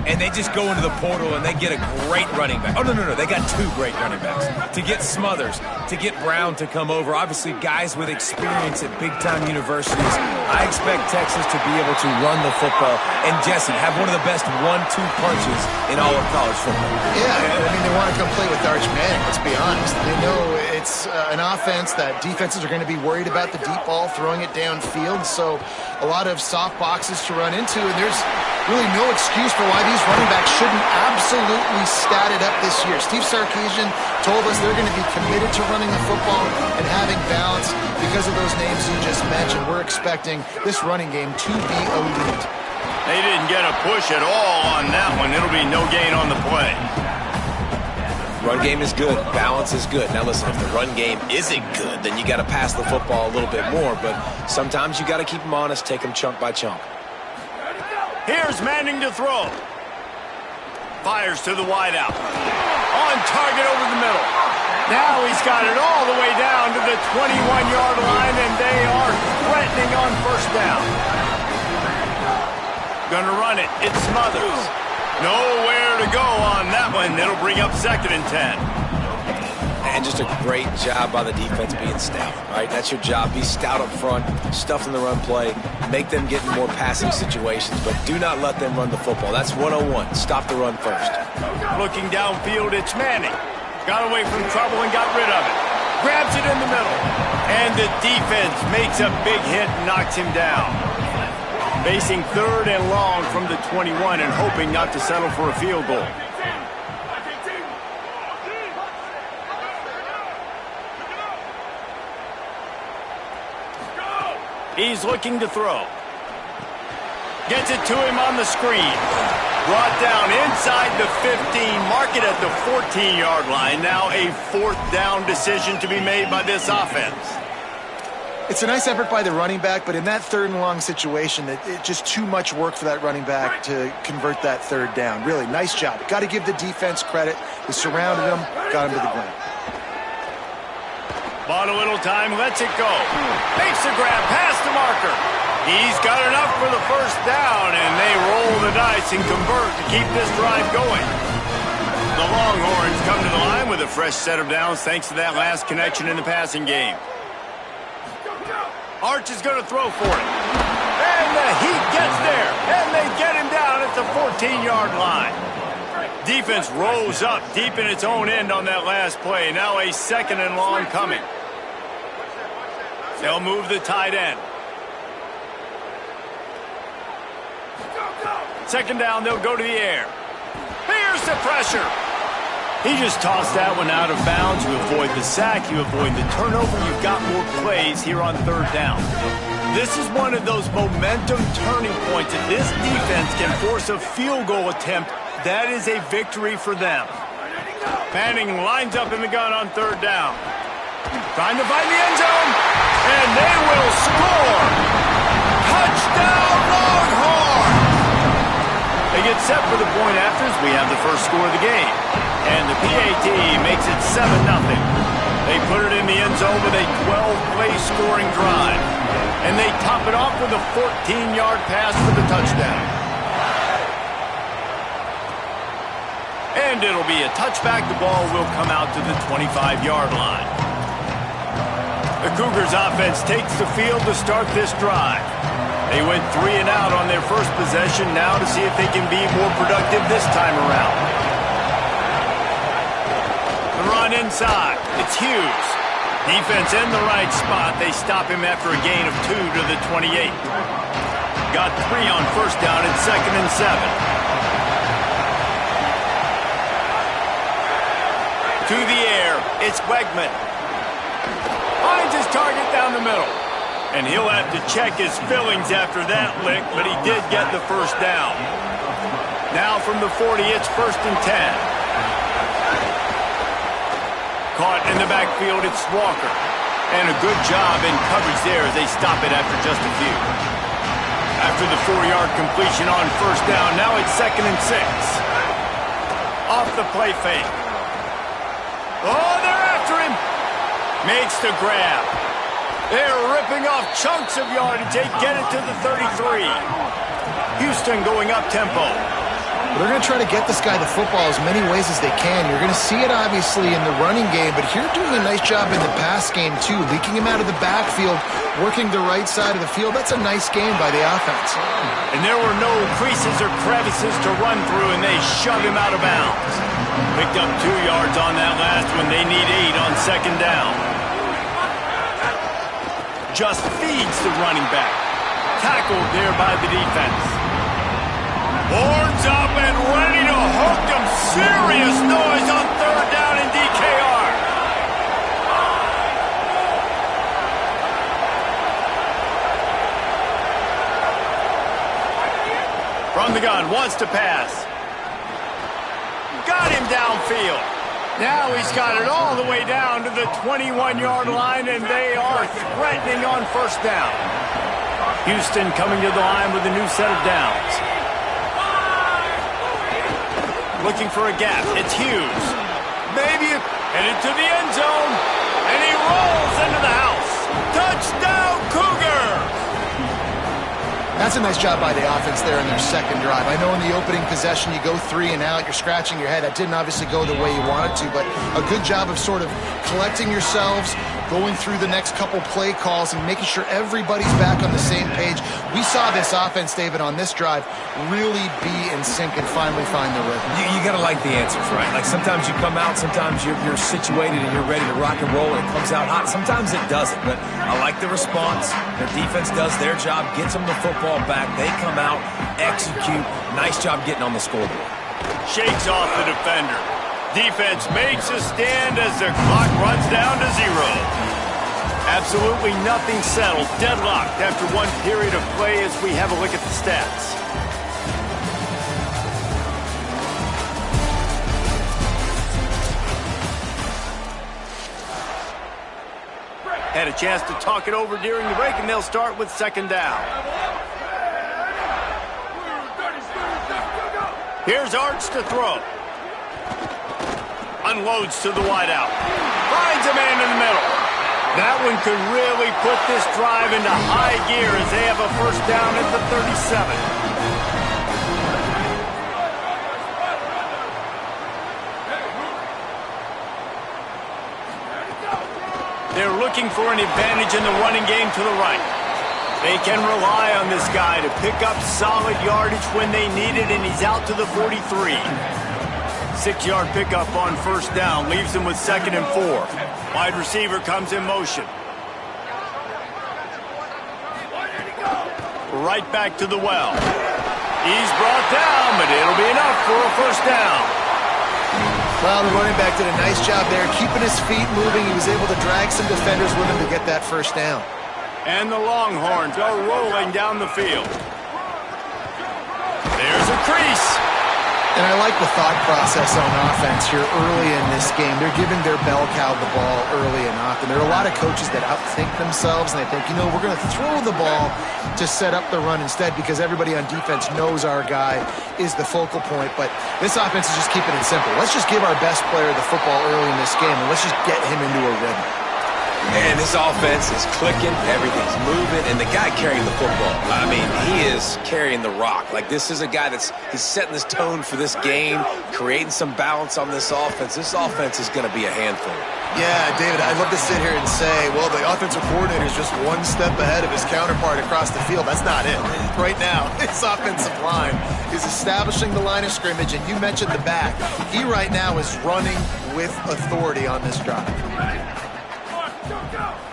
and they just go into the portal and they get a great running back. Oh, no, they got two great running backs. To get Smothers, to get Brown to come over, obviously guys with experience at big-time universities. I expect Texas to be able to run the football and, Jesse, have one of the best 1-2 punches in all of college football. Yeah, I mean, they want to come play with Arch Manning, let's be honest. They know it's an offense that defenses are going to be worried about the deep ball, throwing it downfield, so a lot of soft boxes to run into, and there's really no excuse for why these running backs shouldn't absolutely stat it up this year. Steve Sarkisian told us they're going to be committed to running the football and having balance because of those names you just mentioned. We're expecting this running game to be elite. They didn't get a push at all on that one. It'll be no gain on the play. Run game is good. Balance is good. Now, listen, if the run game isn't good, then you got to pass the football a little bit more. But sometimes you got to keep them honest, take them chunk by chunk. Here's Manning to throw. Fires to the wideout. On target over the middle. Now he's got it all the way down to the 21-yard line, and they are threatening on first down. Gonna run it. It's Smothers. Nowhere to go on that one. It'll bring up 2nd and 10. And just a great job by the defense being stout, right? That's your job. Be stout up front, stuff in the run play, make them get in more passing situations, but do not let them run the football. That's 101. Stop the run first. Looking downfield, it's Manning. Got away from trouble and got rid of it. Grabs it in the middle. And the defense makes a big hit and knocks him down. Facing 3rd and long from the 21 and hoping not to settle for a field goal. He's looking to throw. Gets it to him on the screen. Brought down inside the 15. Mark it at the 14-yard line. Now a fourth down decision to be made by this offense. It's a nice effort by the running back, but in that third and long situation, it's just too much work for that running back to convert that third down. Really, nice job. Got to give the defense credit. They surrounded him, got him to the ground. Bought a little time, lets it go. Makes the grab, past the marker. He's got enough for the first down, and they roll the dice and convert to keep this drive going. The Longhorns come to the line with a fresh set of downs thanks to that last connection in the passing game. Arch is going to throw for it. And the Heat gets there, and they get him down at the 14-yard line. Defense rose up deep in its own end on that last play. Now a second and long coming. They'll move the tight end. Second down, they'll go to the air. Here's the pressure. He just tossed that one out of bounds. You avoid the sack, you avoid the turnover. You've got more plays here on third down. This is one of those momentum turning points. If this defense can force a field goal attempt, that is a victory for them. Manning lines up in the gun on third down. Trying to find the end zone, and they will score. Touchdown, Longhorn! They get set for the point afters. We have the first score of the game. And the PAT makes it 7-0. They put it in the end zone with a 12-play scoring drive. And they top it off with a 14-yard pass for the touchdown. And it'll be a touchback. The ball will come out to the 25-yard line. The Cougars offense takes the field to start this drive. They went 3 and out on their first possession. Now to see if they can be more productive this time around. The run inside. It's Hughes. Defense in the right spot. They stop him after a gain of 2 to the 28. Got 3 on first down and 2nd and 7. To the air. It's Wegman. Finds his target down the middle. And he'll have to check his fillings after that lick, but he did get the first down. Now from the 40, it's 1st and 10. Caught in the backfield, it's Walker. And a good job in coverage there as they stop it after just a few. After the 4-yard completion on first down, now it's 2nd and 6. Off the play fake. Oh, they're after him. Makes the grab. They're ripping off chunks of yardage. They get it to the 33. Houston going up tempo. They're going to try to get this guy the football as many ways as they can. You're going to see it, obviously, in the running game, but here doing a nice job in the pass game, too. Leaking him out of the backfield, working the right side of the field. That's a nice game by the offense. And there were no creases or crevices to run through, and they shove him out of bounds. Picked up 2 yards on that last one. They need 8 on second down. Just feeds the running back. Tackled there by the defense. Horns up and ready to hook them. Serious noise on third down in DKR. From the gun, wants to pass. Got him downfield. Now he's got it all the way down to the 21-yard line, and they are threatening on first down. Houston coming to the line with a new set of downs. Looking for a gap. It's Hughes. Maybe headed to the end zone, and he rolls into the house. Touchdown, Cougars! That's a nice job by the offense there in their second drive. I know in the opening possession you go 3 and out, you're scratching your head. That didn't obviously go the way you wanted to, but a good job of sort of collecting yourselves, going through the next couple play calls and making sure everybody's back on the same page. We saw this offense, David, on this drive really be in sync and finally find the rhythm. You got to like the answers, right? Like sometimes you come out, sometimes you're situated and you're ready to rock and roll and it comes out hot. Sometimes it doesn't, but I like the response. Their defense does their job, gets them the football back. They come out, execute. Nice job getting on the scoreboard. Shakes off the defender. Defense makes a stand as the clock runs down to 0. Absolutely nothing settled. Deadlocked after one period of play as we have a look at the stats. Had a chance to talk it over during the break, and they'll start with second down. Here's Arch to throw. Unloads to the wideout. Finds a man in the middle. That one could really put this drive into high gear as they have a first down at the 37. They're looking for an advantage in the running game to the right. They can rely on this guy to pick up solid yardage when they need it, and he's out to the 43. 6-yard pickup on first down leaves them with 2nd and 4. Wide receiver comes in motion. Right back to the well. He's brought down, but it'll be enough for a first down. Well, the running back did a nice job there, keeping his feet moving. He was able to drag some defenders with him to get that first down. And the Longhorns are rolling down the field. There's a crease. And I like the thought process on offense here early in this game. They're giving their bell cow the ball early and often. There are a lot of coaches that outthink themselves, and they think, we're going to throw the ball to set up the run instead because everybody on defense knows our guy is the focal point. But this offense is just keeping it simple. Let's just give our best player the football early in this game, and let's just get him into a rhythm. And this offense is clicking, everything's moving, and the guy carrying the football, I mean, he is carrying the rock. Like, this is a guy he's setting this tone for this game, creating some balance on this offense. This offense is going to be a handful. Yeah, David, I'd love to sit here and say, well, the offensive coordinator is just one step ahead of his counterpart across the field. That's not it. Right now, this offensive line is establishing the line of scrimmage, and you mentioned the back. He right now is running with authority on this drive.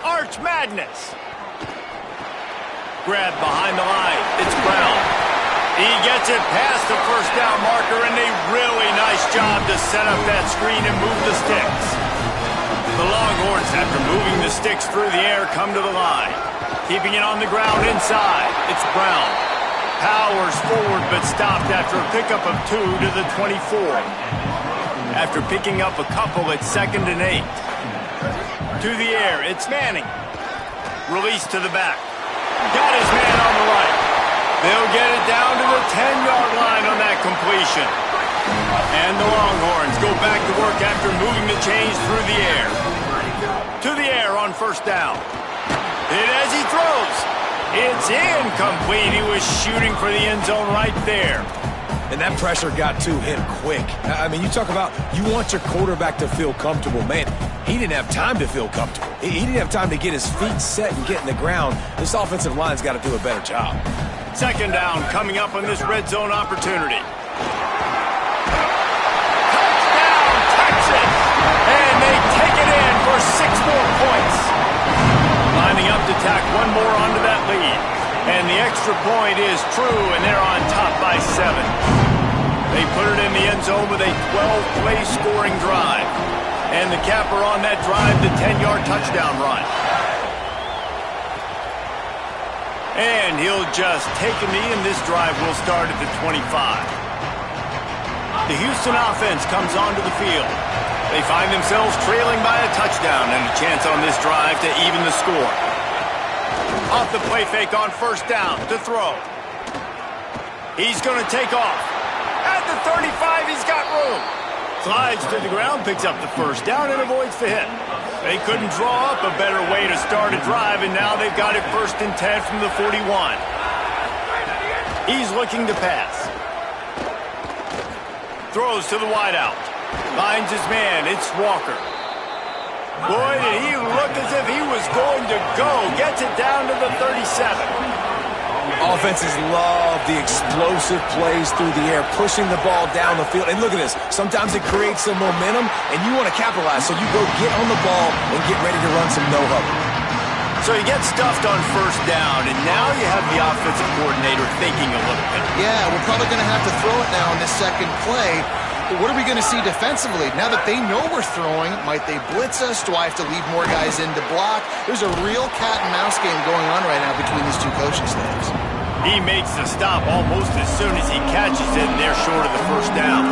Arch Madness. Grab behind the line. It's Brown. He gets it past the first down marker, and a really nice job to set up that screen and move the sticks. The Longhorns, after moving the sticks through the air, come to the line. Keeping it on the ground inside. It's Brown. Powers forward, but stopped after a pickup of 2 to the 24. After picking up a couple, it's 2nd and 8. To the air, it's Manning. Release to the back. Got his man on the right. They'll get it down to the 10-yard line on that completion. And the Longhorns go back to work after moving the chains through the air. To the air on first down. Hit as he throws. It's incomplete. He was shooting for the end zone right there. And that pressure got to him quick. I mean, you talk about you want your quarterback to feel comfortable. Man, he didn't have time to feel comfortable. He didn't have time to get his feet set and get in the ground. This offensive line's got to do a better job. 2nd down coming up on this red zone opportunity. Touchdown, Texas! And they take it in for 6 more points. Lining up to tack one more onto that lead. And the extra point is true, and they're on top by 7. They put it in the end zone with a 12-play scoring drive. And the capper on that drive, the 10-yard touchdown run. And he'll just take a knee, and this drive will start at the 25. The Houston offense comes onto the field. They find themselves trailing by a touchdown and a chance on this drive to even the score. Off the play fake on first down to throw. He's going to take off. At the 35, he's got room. Slides to the ground, picks up the first down, and avoids the hit. They couldn't draw up a better way to start a drive, and now they've got it 1st and 10 from the 41. He's looking to pass. Throws to the wideout. Finds his man. It's Walker. Boy, did he look as if he was going to go. Gets it down to the 37. Offenses love the explosive plays through the air, pushing the ball down the field. And look at this. Sometimes it creates some momentum, and you want to capitalize. So you go get on the ball and get ready to run some no-huddle. So you get stuffed on first down, and now you have the offensive coordinator thinking a little bit. Yeah, we're probably going to have to throw it now on this second play. But what are we going to see defensively? Now that they know we're throwing, might they blitz us? Do I have to leave more guys in to block? There's a real cat and mouse game going on right now between these two coaching staffs. He makes the stop almost as soon as he catches it, and they're short of the first down.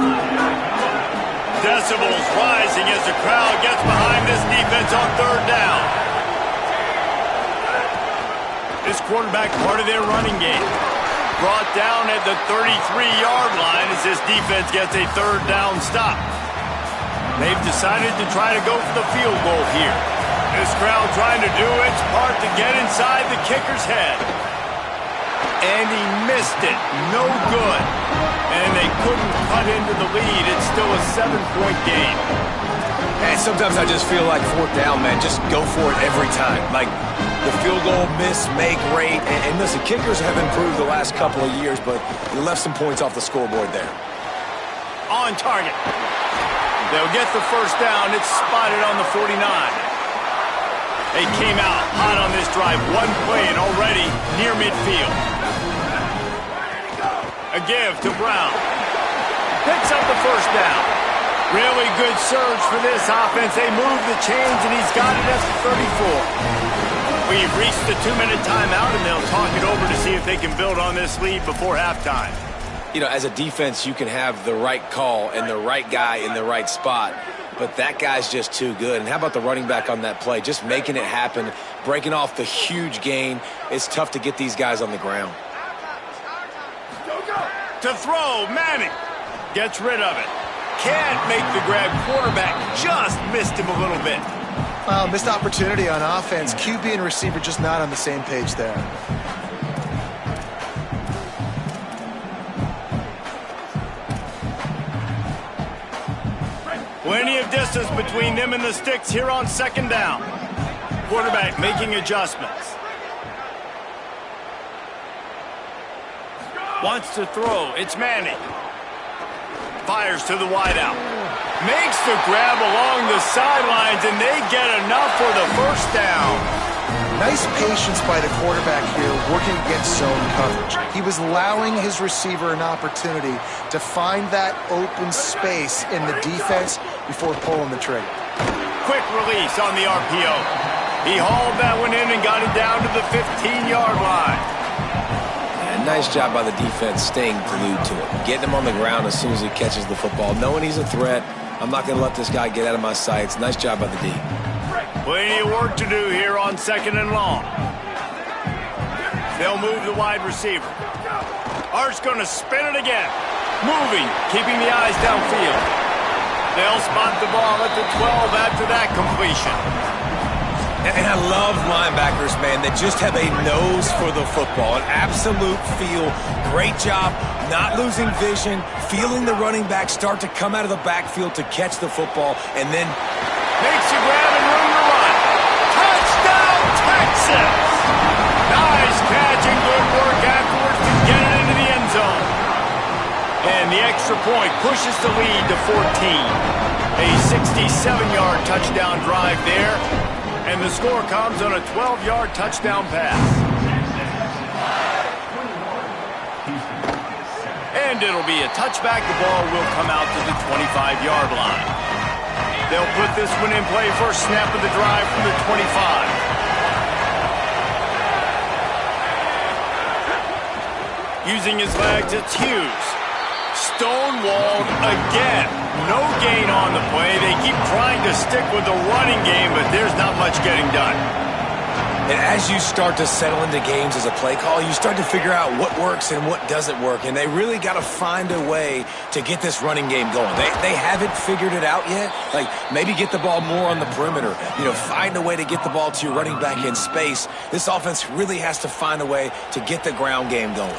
Decibels rising as the crowd gets behind this defense on third down. This quarterback part of their running game. Brought down at the 33-yard line as this defense gets a third down stop. They've decided to try to go for the field goal here. This crowd trying to do its part to get inside the kicker's head. And he missed it. No good. And they couldn't cut into the lead. It's still a 7-point game. And sometimes I just feel like fourth down, man. Just go for it every time. Like, the field goal, miss, make, rate. And listen, kickers have improved the last couple of years, but you left some points off the scoreboard there. On target. They'll get the first down. It's spotted on the 49. They came out hot on this drive. One play and already near midfield. A give to Brown. Picks up the first down. Really good surge for this offense. They move the chains, and he's got it at the 34. We've reached the 2-minute timeout, and they'll talk it over to see if they can build on this lead before halftime. You know, as a defense, you can have the right call and the right guy in the right spot, but that guy's just too good. And how about the running back on that play? Just making it happen, breaking off the huge gain. It's tough to get these guys on the ground. To throw, Manning gets rid of it. Can't make the grab. Quarterback just missed him a little bit. Missed opportunity on offense. QB and receiver just not on the same page there. Plenty of distance between them and the sticks here on second down. Quarterback making adjustments. Wants to throw. It's Manning. Fires to the wideout. Makes the grab along the sidelines, and they get enough for the first down. Nice patience by the quarterback here, working against zone coverage. He was allowing his receiver an opportunity to find that open space in the defense before pulling the trigger. Quick release on the RPO. He hauled that one in and got it down to the 15-yard line. Nice job by the defense staying glued to it. Getting him on the ground as soon as he catches the football. Knowing he's a threat. I'm not going to let this guy get out of my sights. Nice job by the D. Plenty of work to do here on second and long. They'll move the wide receiver. Art's going to spin it again. Moving, keeping the eyes downfield. They'll spot the ball at the 12 after that completion. And I love linebackers, man, that just have a nose for the football, an absolute feel. Great job not losing vision, feeling the running back start to come out of the backfield to catch the football, and then makes a grab and room to run. Touchdown, Texas! Nice catch and good work afterwards to get it into the end zone. And the extra point pushes the lead to 14. A 67-yard touchdown drive there. And the score comes on a 12-yard touchdown pass. And it'll be a touchback. The ball will come out to the 25-yard line. They'll put this one in play first snap of the drive from the 25. Using his legs, it's Hughes. Stonewalled again. No gain on the play. They keep trying to stick with the running game, but there's not much getting done. And as you start to settle into games as a play call, you start to figure out what works and what doesn't work. And they really got to find a way to get this running game going. They haven't figured it out yet. Like, maybe get the ball more on the perimeter. You know, find a way to get the ball to your running back in space. This offense really has to find a way to get the ground game going.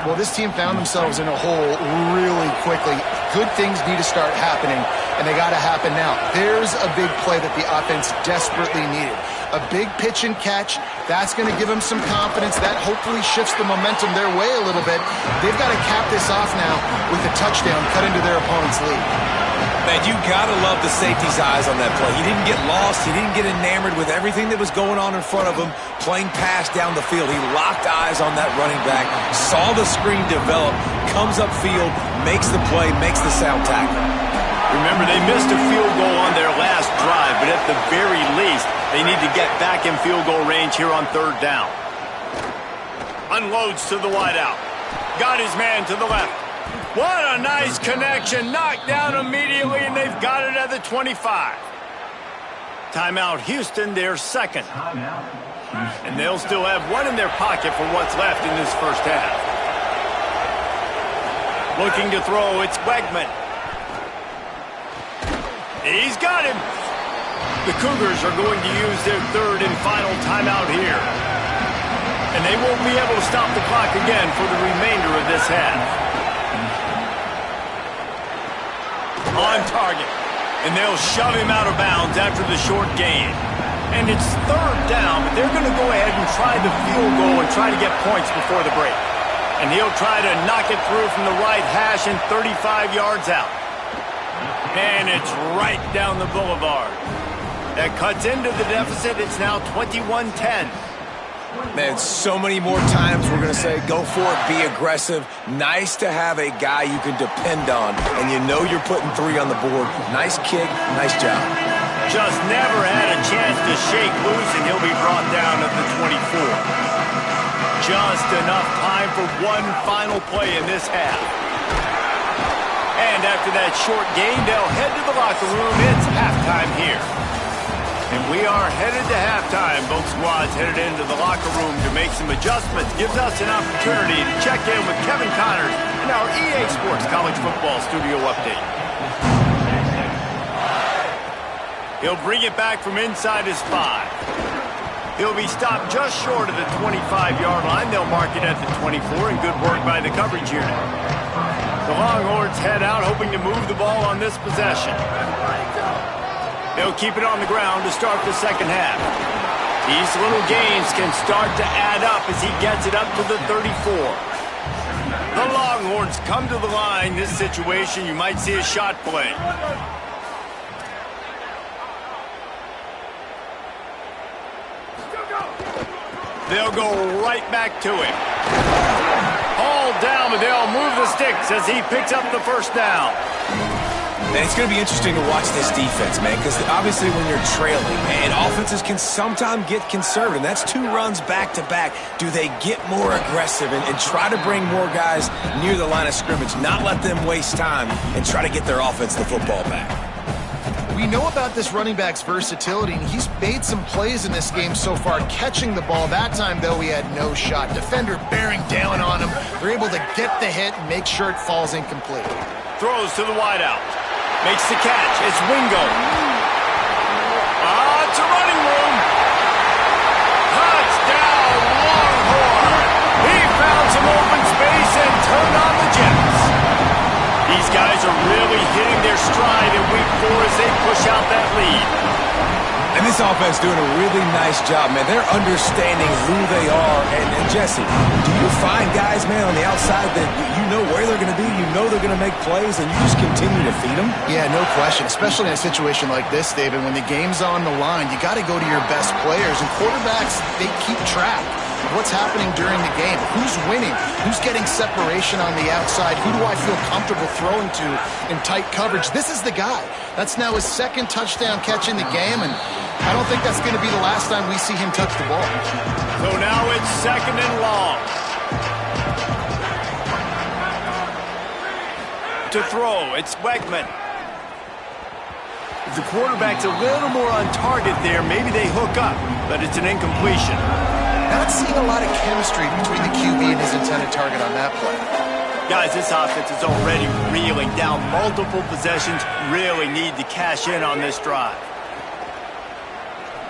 Well, this team found themselves in a hole really quickly. Good things need to start happening, and they got to happen now. There's a big play that the offense desperately needed. A big pitch and catch. That's going to give them some confidence. That hopefully shifts the momentum their way a little bit. They've got to cap this off now with a touchdown cut into their opponent's lead. Man, you got to love the safety's eyes on that play. He didn't get lost. He didn't get enamored with everything that was going on in front of him, playing pass down the field. He locked eyes on that running back, saw the screen develop, comes upfield, makes the play, makes the sound tackle. Remember, they missed a field goal on their last drive, but at the very least, they need to get back in field goal range here on third down. Unloads to the wideout. Got his man to the left. What a nice connection. Knocked down immediately, and they've got it at the 25. Timeout, Houston, their second. And they'll still have one in their pocket for what's left in this first half. Looking to throw, it's Wegman. He's got him. The Cougars are going to use their third and final timeout here. And they won't be able to stop the clock again for the remainder of this half. On target. And they'll shove him out of bounds after the short gain. And it's third down, but they're going to go ahead and try the field goal and try to get points before the break. And he'll try to knock it through from the right hash and 35 yards out. And it's right down the boulevard. That cuts into the deficit. It's now 21-10. Man, so many more times we're going to say, go for it, be aggressive. Nice to have a guy you can depend on, and you know you're putting 3 on the board. Nice kick, nice job. Just never had a chance to shake loose, and he'll be brought down at the 24. Just enough time for one final play in this half. And after that short gain, they'll head to the locker room. It's halftime here. And we are headed to halftime. Both squads headed into the locker room to make some adjustments. Gives us an opportunity to check in with Kevin Connors in our EA Sports College Football Studio Update. He'll bring it back from inside his 5. He'll be stopped just short of the 25-yard line. They'll mark it at the 24, and good work by the coverage unit. The Longhorns head out, hoping to move the ball on this possession. They'll keep it on the ground to start the second half. These little gains can start to add up as he gets it up to the 34. The Longhorns come to the line. This situation, you might see a shot play. They'll go right back to him. All down, but they'll move the sticks as he picks up the first down. And it's going to be interesting to watch this defense, man, because obviously when you're trailing, and offenses can sometimes get conservative. That's 2 runs back-to-back. Do they get more aggressive and try to bring more guys near the line of scrimmage, not let them waste time, and try to get their offense the football back? We know about this running back's versatility, and he's made some plays in this game so far, catching the ball. That time, though, he had no shot. Defender bearing down on him. They're able to get the hit and make sure it falls incomplete. Throws to the wideout. Makes the catch. It's Wingo. It's a running room. Touchdown, Longhorn. He found some open space and turned on the Jets. These guys are really hitting their stride in week 4 as they push out that lead. And this offense doing a really nice job, man. They're understanding who they are. And Jesse, do you find guys, man, on the outside that you know where they're going to be, you know they're going to make plays, and you just continue to feed them? Yeah, no question, especially in a situation like this, David. When the game's on the line, you got to go to your best players. And quarterbacks, they keep track of what's happening during the game. Who's winning? Who's getting separation on the outside? Who do I feel comfortable throwing to in tight coverage? This is the guy. That's now his 2nd touchdown catch in the game, and I don't think that's going to be the last time we see him touch the ball. So now it's 2nd and long. To throw, it's Wegman. If the quarterback's a little more on target there, maybe they hook up, but it's an incompletion. Not seeing a lot of chemistry between the QB and his intended target on that play. Guys, this offense is already reeling down multiple possessions. Really need to cash in on this drive.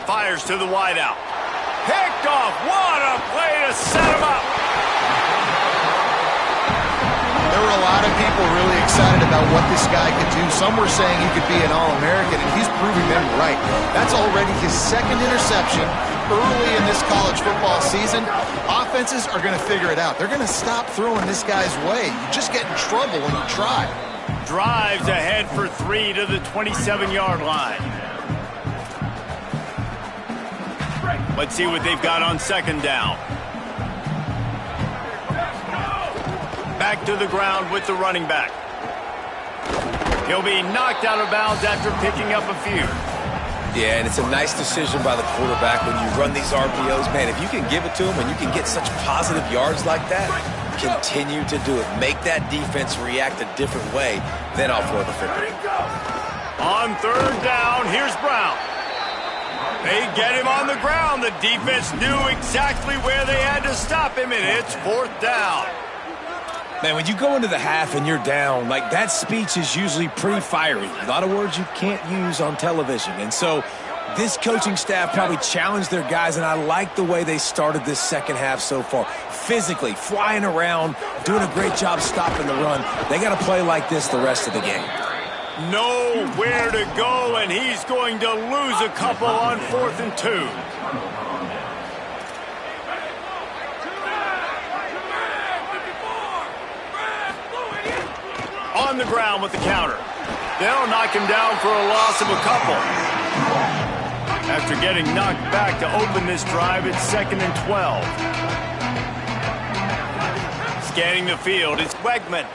Fires to the wideout. Picked off. What a play to set him up. There were a lot of people really excited about what this guy could do. Some were saying he could be an All-American, and he's proving them right. That's already his 2nd interception early in this college football season. Offenses are going to figure it out. They're going to stop throwing this guy's way. You just get in trouble when you try. Drives ahead for 3 to the 27-yard line. Let's see what they've got on second down. Back to the ground with the running back. He'll be knocked out of bounds after picking up a few. Yeah, and it's a nice decision by the quarterback when you run these RPOs. Man, if you can give it to him and you can get such positive yards like that, continue to do it. Make that defense react a different way, then I'll throw the football. On third down, here's Brown. They get him on the ground. The defense knew exactly where they had to stop him, and it's fourth down. Man, when you go into the half and you're down, like that speech is usually pretty fiery. A lot of words you can't use on television. And so this coaching staff probably challenged their guys, and I like the way they started this second half so far. Physically, flying around, doing a great job stopping the run. They got to play like this the rest of the game. Nowhere to go, and he's going to lose a couple on 4th and 2. On the ground with the counter. They'll knock him down for a loss of a couple. After getting knocked back to open this drive, it's 2nd and 12. Scanning the field, it's Wegman.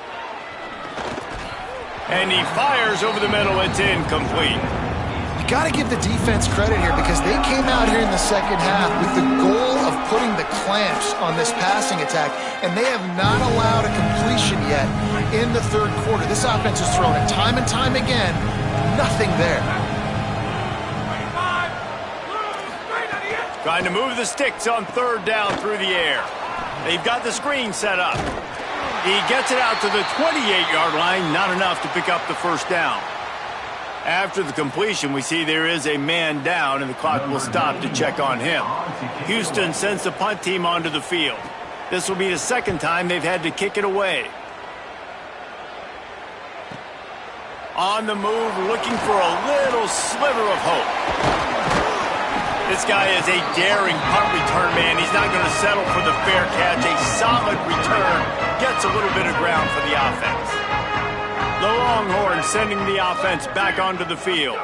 And he fires over the middle. It's incomplete. You got to give the defense credit here because they came out here in the second half with the goal of putting the clamps on this passing attack, and they have not allowed a completion yet in the third quarter. This offense has thrown it time and time again. Nothing there. Trying to move the sticks on third down through the air. They've got the screen set up. He gets it out to the 28-yard line, not enough to pick up the first down. After the completion, we see there is a man down, and the clock will stop to check on him. Houston sends the punt team onto the field. This will be the second time they've had to kick it away. On the move, looking for a little sliver of hope. This guy is a daring punt return man. He's not going to settle for the fair catch. A solid return gets a little bit of ground for the offense. The Longhorns sending the offense back onto the field.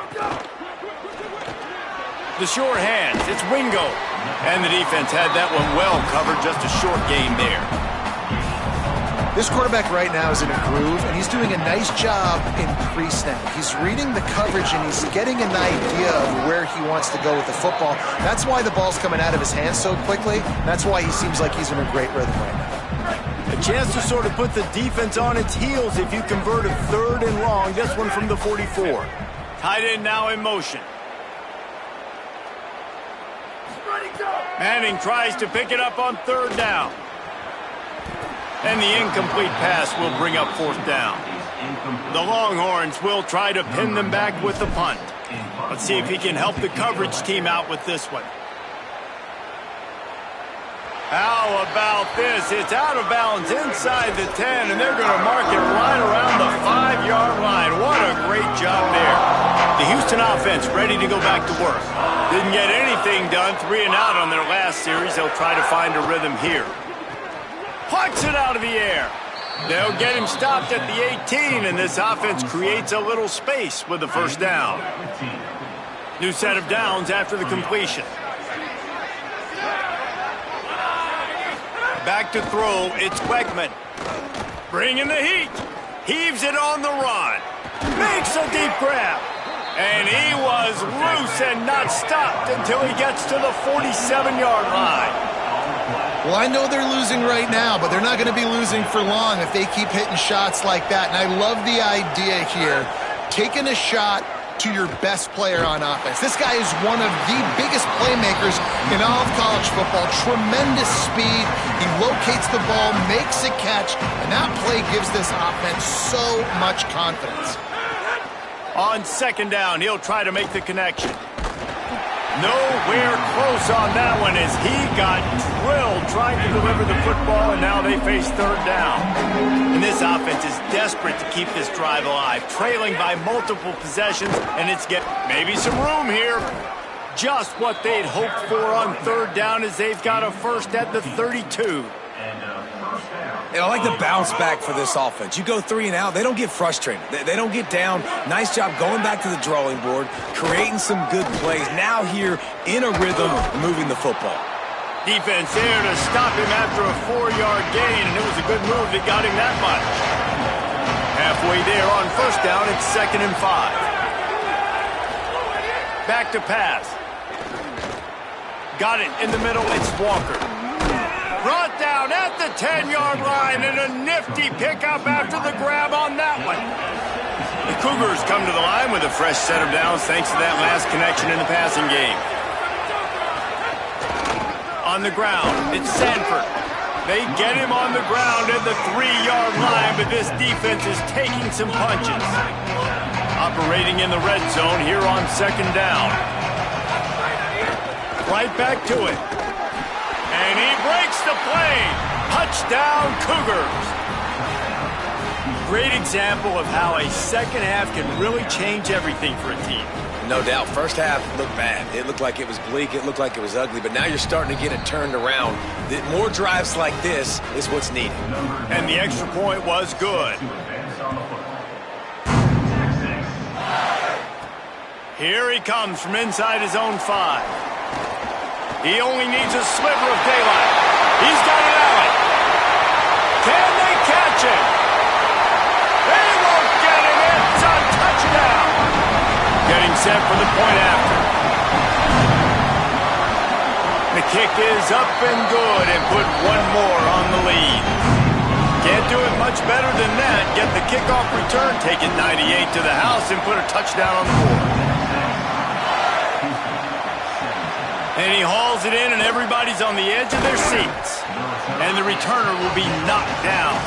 The sure hands, it's Wingo. And the defense had that one well covered, just a short game there. This quarterback right now is in a groove, and he's doing a nice job in pre-snap. He's reading the coverage, and he's getting an idea of where he wants to go with the football. That's why the ball's coming out of his hands so quickly. That's why he seems like he's in a great rhythm right now. A chance to sort of put the defense on its heels if you convert a third and long. This one from the 44. Tight end now in motion. Manning tries to pick it up on third down. And the incomplete pass will bring up fourth down. The Longhorns will try to pin them back with the punt. Let's see if he can help the coverage team out with this one. How about this? It's out of bounds inside the 10, and they're going to mark it right around the 5-yard line. What a great job there. The Houston offense ready to go back to work. Didn't get anything done, 3 and out on their last series. They'll try to find a rhythm here. Pucks it out of the air. They'll get him stopped at the 18, and this offense creates a little space with the first down. New set of downs after the completion. Back to throw, it's Wegman. Bringing the heat. Heaves it on the run. Makes a deep grab. And he was loose and not stopped until he gets to the 47-yard line. Well, I know they're losing right now, but they're not going to be losing for long if they keep hitting shots like that. And I love the idea here, taking a shot to your best player on offense. This guy is one of the biggest playmakers in all of college football. Tremendous speed. He locates the ball, makes a catch, and that play gives this offense so much confidence. On second down, he'll try to make the connection. Nowhere close on that one as he got drilled trying to deliver the football, and now they face third down. And this offense is desperate to keep this drive alive, trailing by multiple possessions, and it's get maybe some room here. Just what they'd hoped for on third down as they've got a first at the 32. And first down. And I like the bounce back for this offense. You go 3 and out, they don't get frustrated. They don't get down. Nice job going back to the drawing board, creating some good plays. Now here in a rhythm, moving the football. Defense there to stop him after a 4-yard gain, and it was a good move that got him that much. Halfway there on first down, it's 2nd and 5. Back to pass. Got it in the middle, it's Walker. Brought down at the 10-yard line, and a nifty pickup after the grab on that one. The Cougars come to the line with a fresh set of downs thanks to that last connection in the passing game. On the ground, it's Sanford. They get him on the ground at the 3-yard line, but this defense is taking some punches. Operating in the red zone here on 2nd down. Right back to it. And he breaks the play. Touchdown, Cougars. Great example of how a second half can really change everything for a team. No doubt. First half looked bad. It looked like it was bleak. It looked like it was ugly. But now you're starting to get it turned around. More drives like this is what's needed. And the extra point was good. Here he comes from inside his own 5. He only needs a sliver of daylight. He's got it out. Can they catch him? They won't get him. It's a touchdown. Getting set for the point after. The kick is up and good and put one more on the lead. Can't do it much better than that. Get the kickoff return, take it 98 to the house, and put a touchdown on the board. And he hauls it in, and everybody's on the edge of their seats. And the returner will be knocked down.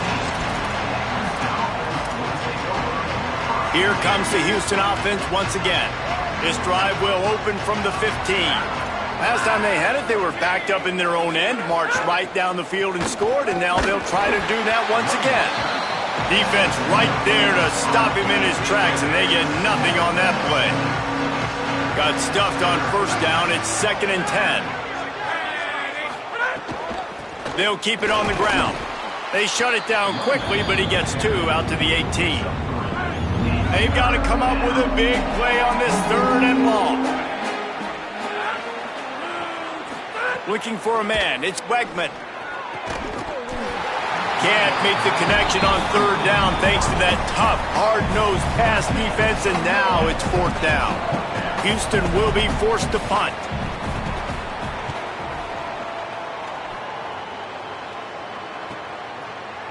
Here comes the Houston offense once again. This drive will open from the 15. Last time they had it, they were backed up in their own end, marched right down the field and scored, and now they'll try to do that once again. Defense right there to stop him in his tracks, and they get nothing on that play. Got stuffed on first down. It's 2nd and 10. They'll keep it on the ground. They shut it down quickly, but he gets 2 out to the 18. They've got to come up with a big play on this 3rd and long. Looking for a man. It's Wegman. Can't make the connection on 3rd down thanks to that tough, hard-nosed pass defense, and now it's 4th down. Houston will be forced to punt.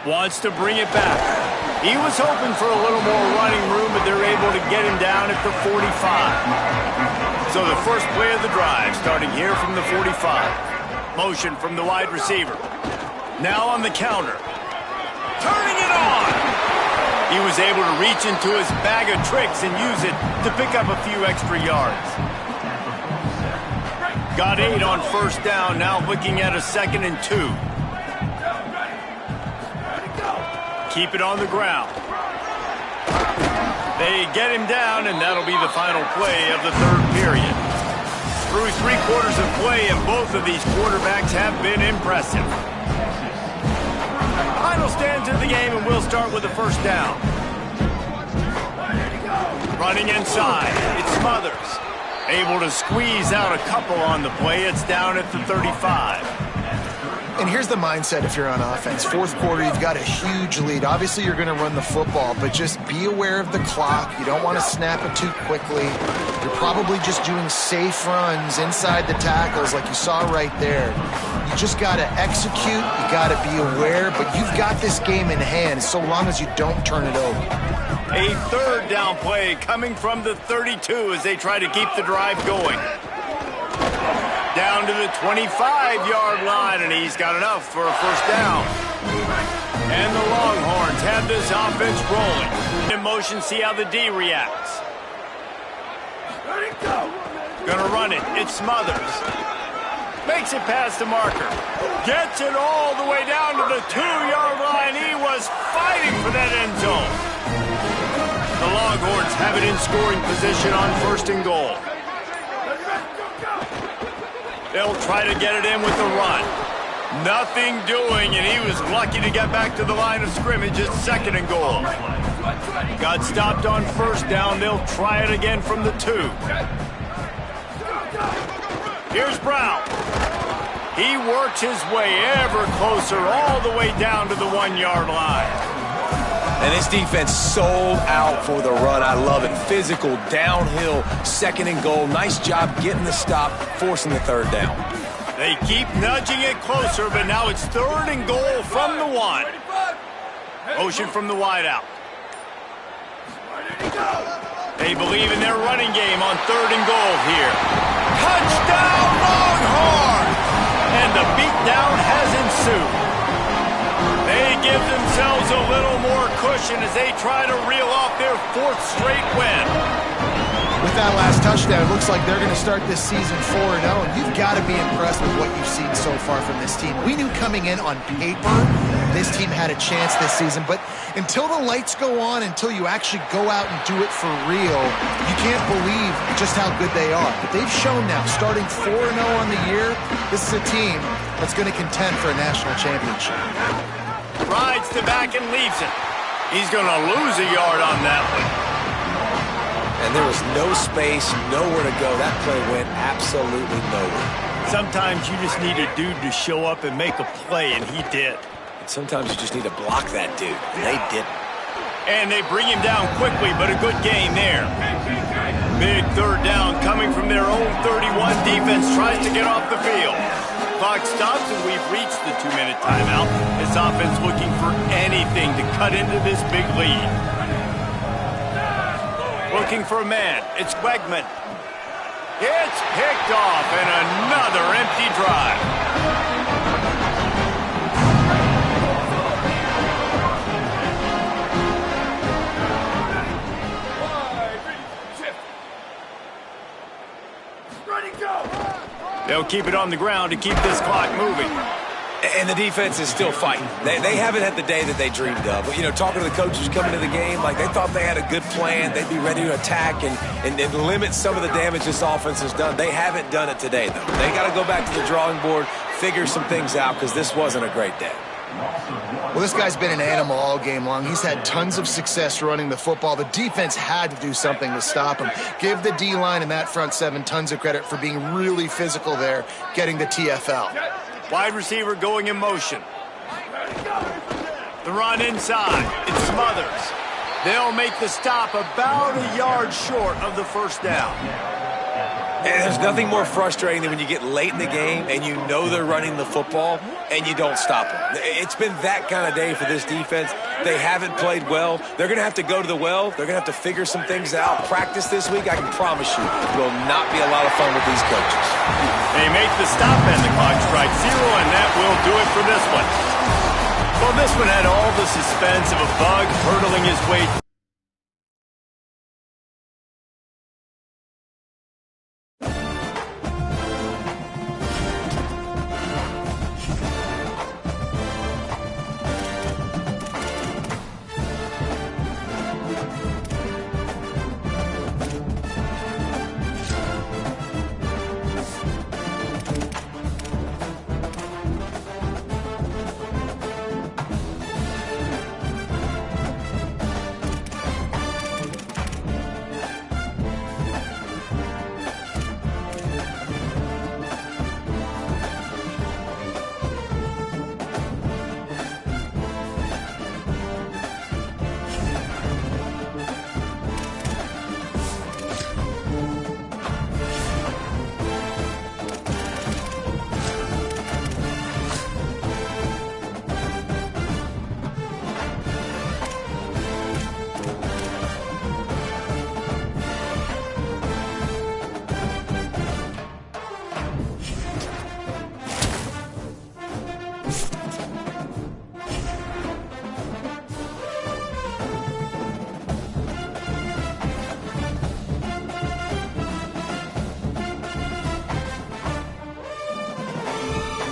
Wants to bring it back. He was hoping for a little more running room, but they're able to get him down at the 45. So the first play of the drive starting here from the 45. Motion from the wide receiver. Now on the counter. Turning it on. He was able to reach into his bag of tricks and use it to pick up a few extra yards. Got 8 on first down, now looking at a 2nd and 2. Keep it on the ground. They get him down, and that'll be the final play of the 3rd period. Through 3 quarters of play, and both of these quarterbacks have been impressive. Final stands of the game, and we'll start with the first down. Running inside, it's Smothers. Able to squeeze out a couple on the play. It's down at the 35. And here's the mindset if you're on offense. 4th quarter, you've got a huge lead. Obviously, you're going to run the football, but just be aware of the clock. You don't want to snap it too quickly. You're probably just doing safe runs inside the tackles like you saw right there. You just got to execute. You got to be aware, but you've got this game in hand so long as you don't turn it over. A 3rd down play coming from the 32 as they try to keep the drive going. Down to the 25-yard line, and he's got enough for a first down. And the Longhorns have this offense rolling. In motion, see how the D reacts. Gonna run it. It's Smothers. Makes it past the marker. Gets it all the way down to the 2-yard line. He was fighting for that end zone. The Longhorns have it in scoring position on 1st and goal. They'll try to get it in with the run. Nothing doing, and he was lucky to get back to the line of scrimmage at 2nd and goal. Got stopped on 1st down. They'll try it again from the 2. Here's Brown. He works his way ever closer all the way down to the 1-yard line. And this defense sold out for the run. I love it. Physical, downhill, 2nd and goal. Nice job getting the stop, forcing the 3rd down. They keep nudging it closer, but now it's 3rd and goal from the 1. Motion from the wideout. They believe in their running game on 3rd and goal here. Touchdown, Longhorns! And the beatdown has ensued. They give themselves a little more cushion as they try to reel off their 4th straight win. With that last touchdown, it looks like they're going to start this season 4-0, and you've got to be impressed with what you've seen so far from this team. We knew coming in on paper this team had a chance this season, but until the lights go on, until you actually go out and do it for real, you can't believe just how good they are. But they've shown now, starting 4-0 on the year, this is a team that's going to contend for a national championship. Rides to back and leaves it. He's going to lose a yard on that one. And there was no space, nowhere to go. That play went absolutely nowhere. Sometimes you just need a dude to show up and make a play, and he did. And sometimes you just need to block that dude, and they didn't. And they bring him down quickly, but a good gain there. Big 3rd down coming from their own 31. Defense tries to get off the field. Clock stops, and we've reached the 2-minute timeout. This offense looking for anything to cut into this big lead. Looking for a man. It's Wegman. It's picked off, and another empty drive. They'll keep it on the ground to keep this clock moving. And the defense is still fighting. They haven't had the day that they dreamed of. But, you know, talking to the coaches coming to the game, like they thought they had a good plan. They'd be ready to attack and limit some of the damage this offense has done. They haven't done it today, though. They got to go back to the drawing board, figure some things out, because this wasn't a great day. Well, this guy's been an animal all game long. He's had tons of success running the football. The defense had to do something to stop him. Give the D-line and that front 7 tons of credit for being really physical there, getting the TFL. Wide receiver going in motion. The run inside. It smothers. They'll make the stop about a yard short of the 1st down. And there's nothing more frustrating than when you get late in the game and you know they're running the football and you don't stop them. It's been that kind of day for this defense. They haven't played well. They're going to have to go to the well. They're going to have to figure some things out. Practice this week, I can promise you, will not be a lot of fun with these coaches. They make the stop and the clock strikes 0, and that will do it for this one. Well, this one had all the suspense of a bug hurtling his way